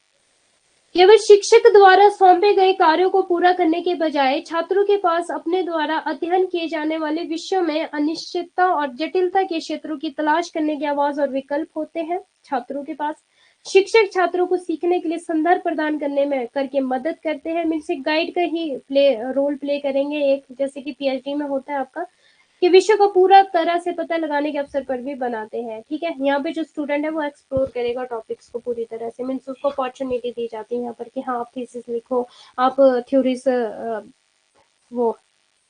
केवल शिक्षक द्वारा सौंपे गए कार्यों को पूरा करने के बजाय छात्रों के पास अपने द्वारा अध्ययन किए जाने वाले विषयों में अनिश्चितता और जटिलता के क्षेत्रों की तलाश करने के आवाज और विकल्प होते हैं छात्रों के पास। शिक्षक छात्रों को सीखने के लिए संदर्भ प्रदान करने में करके मदद करते हैं, मीन्स गाइड का ही रोल प्ले करेंगे, एक जैसे कि पीएचडी में होता है आपका, कि विषय को पूरा तरह से पता लगाने के अवसर पर भी बनाते हैं, ठीक है। यहाँ पे जो स्टूडेंट है वो एक्सप्लोर करेगा टॉपिक्स को पूरी तरह से, मीन्स उसको अपॉर्चुनिटी दी जाती है यहाँ पर कि हाँ आप थीसिस लिखो, आप थ्योरीज वो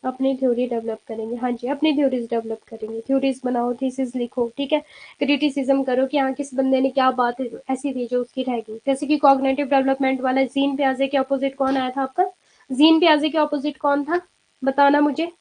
अपनी थ्योरी डेवलप करेंगे, हाँ जी अपनी थ्योरीज डेवलप करेंगे, थ्योरीज बनाओ, थीसिस लिखो, ठीक है, क्रिटिसिज्म करो कि हाँ किस बंदे ने क्या बात ऐसी थी जो उसकी रह गई। जैसे कि कॉग्निटिव डेवलपमेंट वाला जीन पियाजे के ऑपोजिट कौन आया था आपका, जीन पियाजे के ऑपोजिट कौन था, बताना मुझे।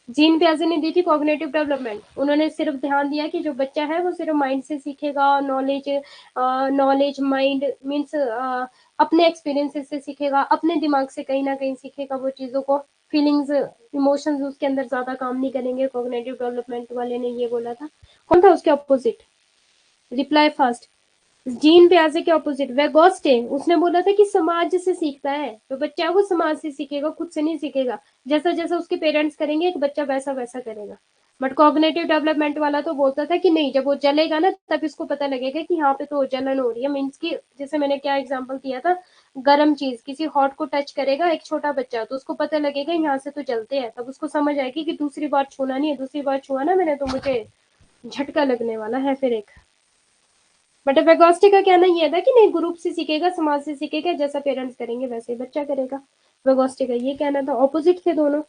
जीन पियाजे ने दी थी कॉग्निटिव डेवलपमेंट, उन्होंने सिर्फ ध्यान दिया कि जो बच्चा है वो सिर्फ माइंड से सीखेगा, नॉलेज माइंड मीन्स अपने एक्सपीरियंसेस से सीखेगा, अपने दिमाग से कहीं ना कहीं सीखेगा वो चीज़ों को, फीलिंग्स इमोशंस उसके अंदर ज़्यादा काम नहीं करेंगे। कॉग्निटिव डेवलपमेंट वाले ने ये बोला था। कौन था उसके अपोजिट, रिप्लाई फास्ट। जीन पियाजे के ऑपोजिट वेगोस्टे, उसने बोला था कि समाज से सीखता है, जो बच्चा है वो समाज से सीखेगा, खुद से नहीं सीखेगा, जैसा जैसा उसके पेरेंट्स करेंगे एक बच्चा वैसा वैसा करेगा। बट कॉग्निटिव डेवलपमेंट वाला तो बोलता था कि नहीं, जब वो जलेगा ना तब इसको पता लगेगा कि यहाँ पे तो जलन हो रही है, मीन्स की जैसे मैंने क्या एग्जाम्पल दिया था, गर्म चीज किसी हॉट को टच करेगा एक छोटा बच्चा तो उसको पता लगेगा यहाँ से तो जलते हैं, तब उसको समझ आएगी कि दूसरी बार छूना नहीं है, दूसरी बार छुआ ना मैंने तो मुझे झटका लगने वाला है फिर एक। बट वेगोस्टी का कहना यह था कि नहीं, ग्रुप से सीखेगा, समाज से सीखेगा, जैसा पेरेंट्स करेंगे वैसे ही बच्चा करेगा। वेगोस्टी का ये कहना था, ऑपोजिट थे दोनों।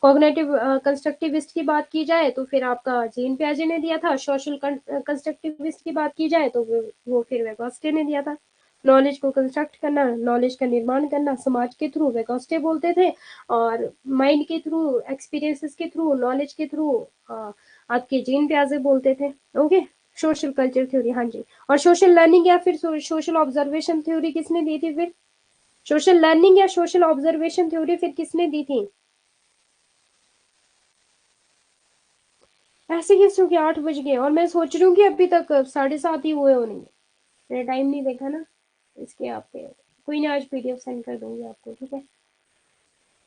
कॉग्निटिव कंस्ट्रक्टिविस्ट की बात की जाए तो फिर आपका जीन पियाजे ने दिया था, सोशल कंस्ट्रक्टिविस्ट की बात की जाए तो वो फिर वेगोस्टी ने दिया था। नॉलेज को कंस्ट्रक्ट करना, नॉलेज का निर्माण करना समाज के थ्रू वेगोस्टे बोलते थे, और माइंड के थ्रू, एक्सपीरियंसेस के थ्रू, नॉलेज के थ्रू आपके जीन पियाजे बोलते थे। ओके, सोशल कल्चर थ्योरी, हाँ जी। और सोशल लर्निंग या फिर सोशल ऑब्जर्वेशन थ्योरी किसने दी थी फिर, सोशल लर्निंग या सोशल ऑब्जर्वेशन थ्योरी फिर किसने दी थी। ऐसे कैसे हो गया 8 बज गए और मैं सोच रही हूँ कि अभी तक 7:30 ही हुए होने, मैंने टाइम नहीं देखा ना इसके। आप पे कोई ना, आज पीडीएफ सेंड कर दूंगी आपको, ठीक है।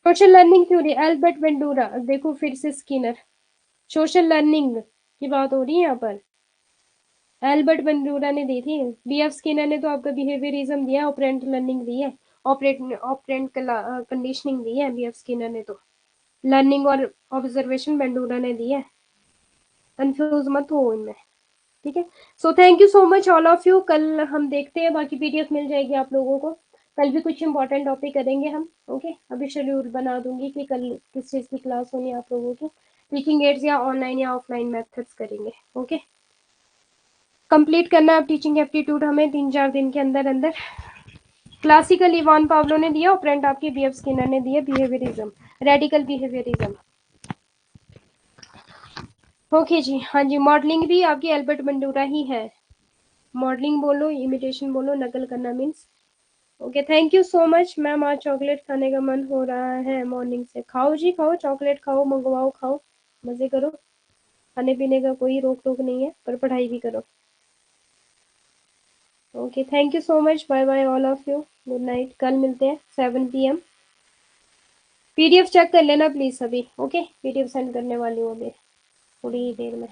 Social learning theory Albert Bandura, देखो फिर से स्किनर, सोशल लर्निंग की बात हो रही है यहाँ पर, एल्बर्ट बेंडूरा ने दी थी। बीएफ स्किनर ने तो आपका बिहेवियरिज्म दिया, ऑपरेंट लर्निंग दी है, ऑपरेंट कंडीशनिंग दी है बीएफ स्किनर ने तो, लर्निंग और ऑब्जर्वेशन बेंडूरा ने दी है, कंफ्यूज मत हो इनमें, ठीक है। So thank you so much all of you, कल हम देखते हैं, बाकी पीडीएफ मिल जाएगी आप लोगों को, कल भी कुछ इंपॉर्टेंट टॉपिक करेंगे हम। ओके, अभी शेड्यूल बना दूंगी कि कल किस चीज़ की क्लास होनी है आप लोगों की, टीचिंग एड्स या ऑनलाइन या ऑफलाइन मेथड्स करेंगे। ओके, कंप्लीट करना है अब टीचिंग एप्टीट्यूड हमें 3-4 दिन के अंदर अंदर। क्लासिकल इवान पावलो ने दिया, ऑपरेंट आपकी बीएफ स्किनर ने दिया, बिहेवियरिज्म, रेडिकल बिहेवियरिज्म। ओके जी, हाँ जी, मॉडलिंग भी आपकी एल्बर्ट बंडूरा ही है, मॉडलिंग बोलो, इमिटेशन बोलो, नकल करना means. Okay, thank you so much ma'am, आज चॉकलेट खाने का मन हो रहा है मॉर्निंग से, खाओ जी खाओ, चॉकलेट खाओ, मंगवाओ, खाओ, मजे करो, खाने पीने का कोई रोक टोक नहीं है, पर पढ़ाई भी करो। Okay, thank you so much, bye bye all of you, good night, कल मिलते हैं 7 PM। पीडीएफ चेक कर लेना प्लीज सभी। ओके, पीडीएफ सेंड करने वाली हूँ अभी थोड़ी ही देर में।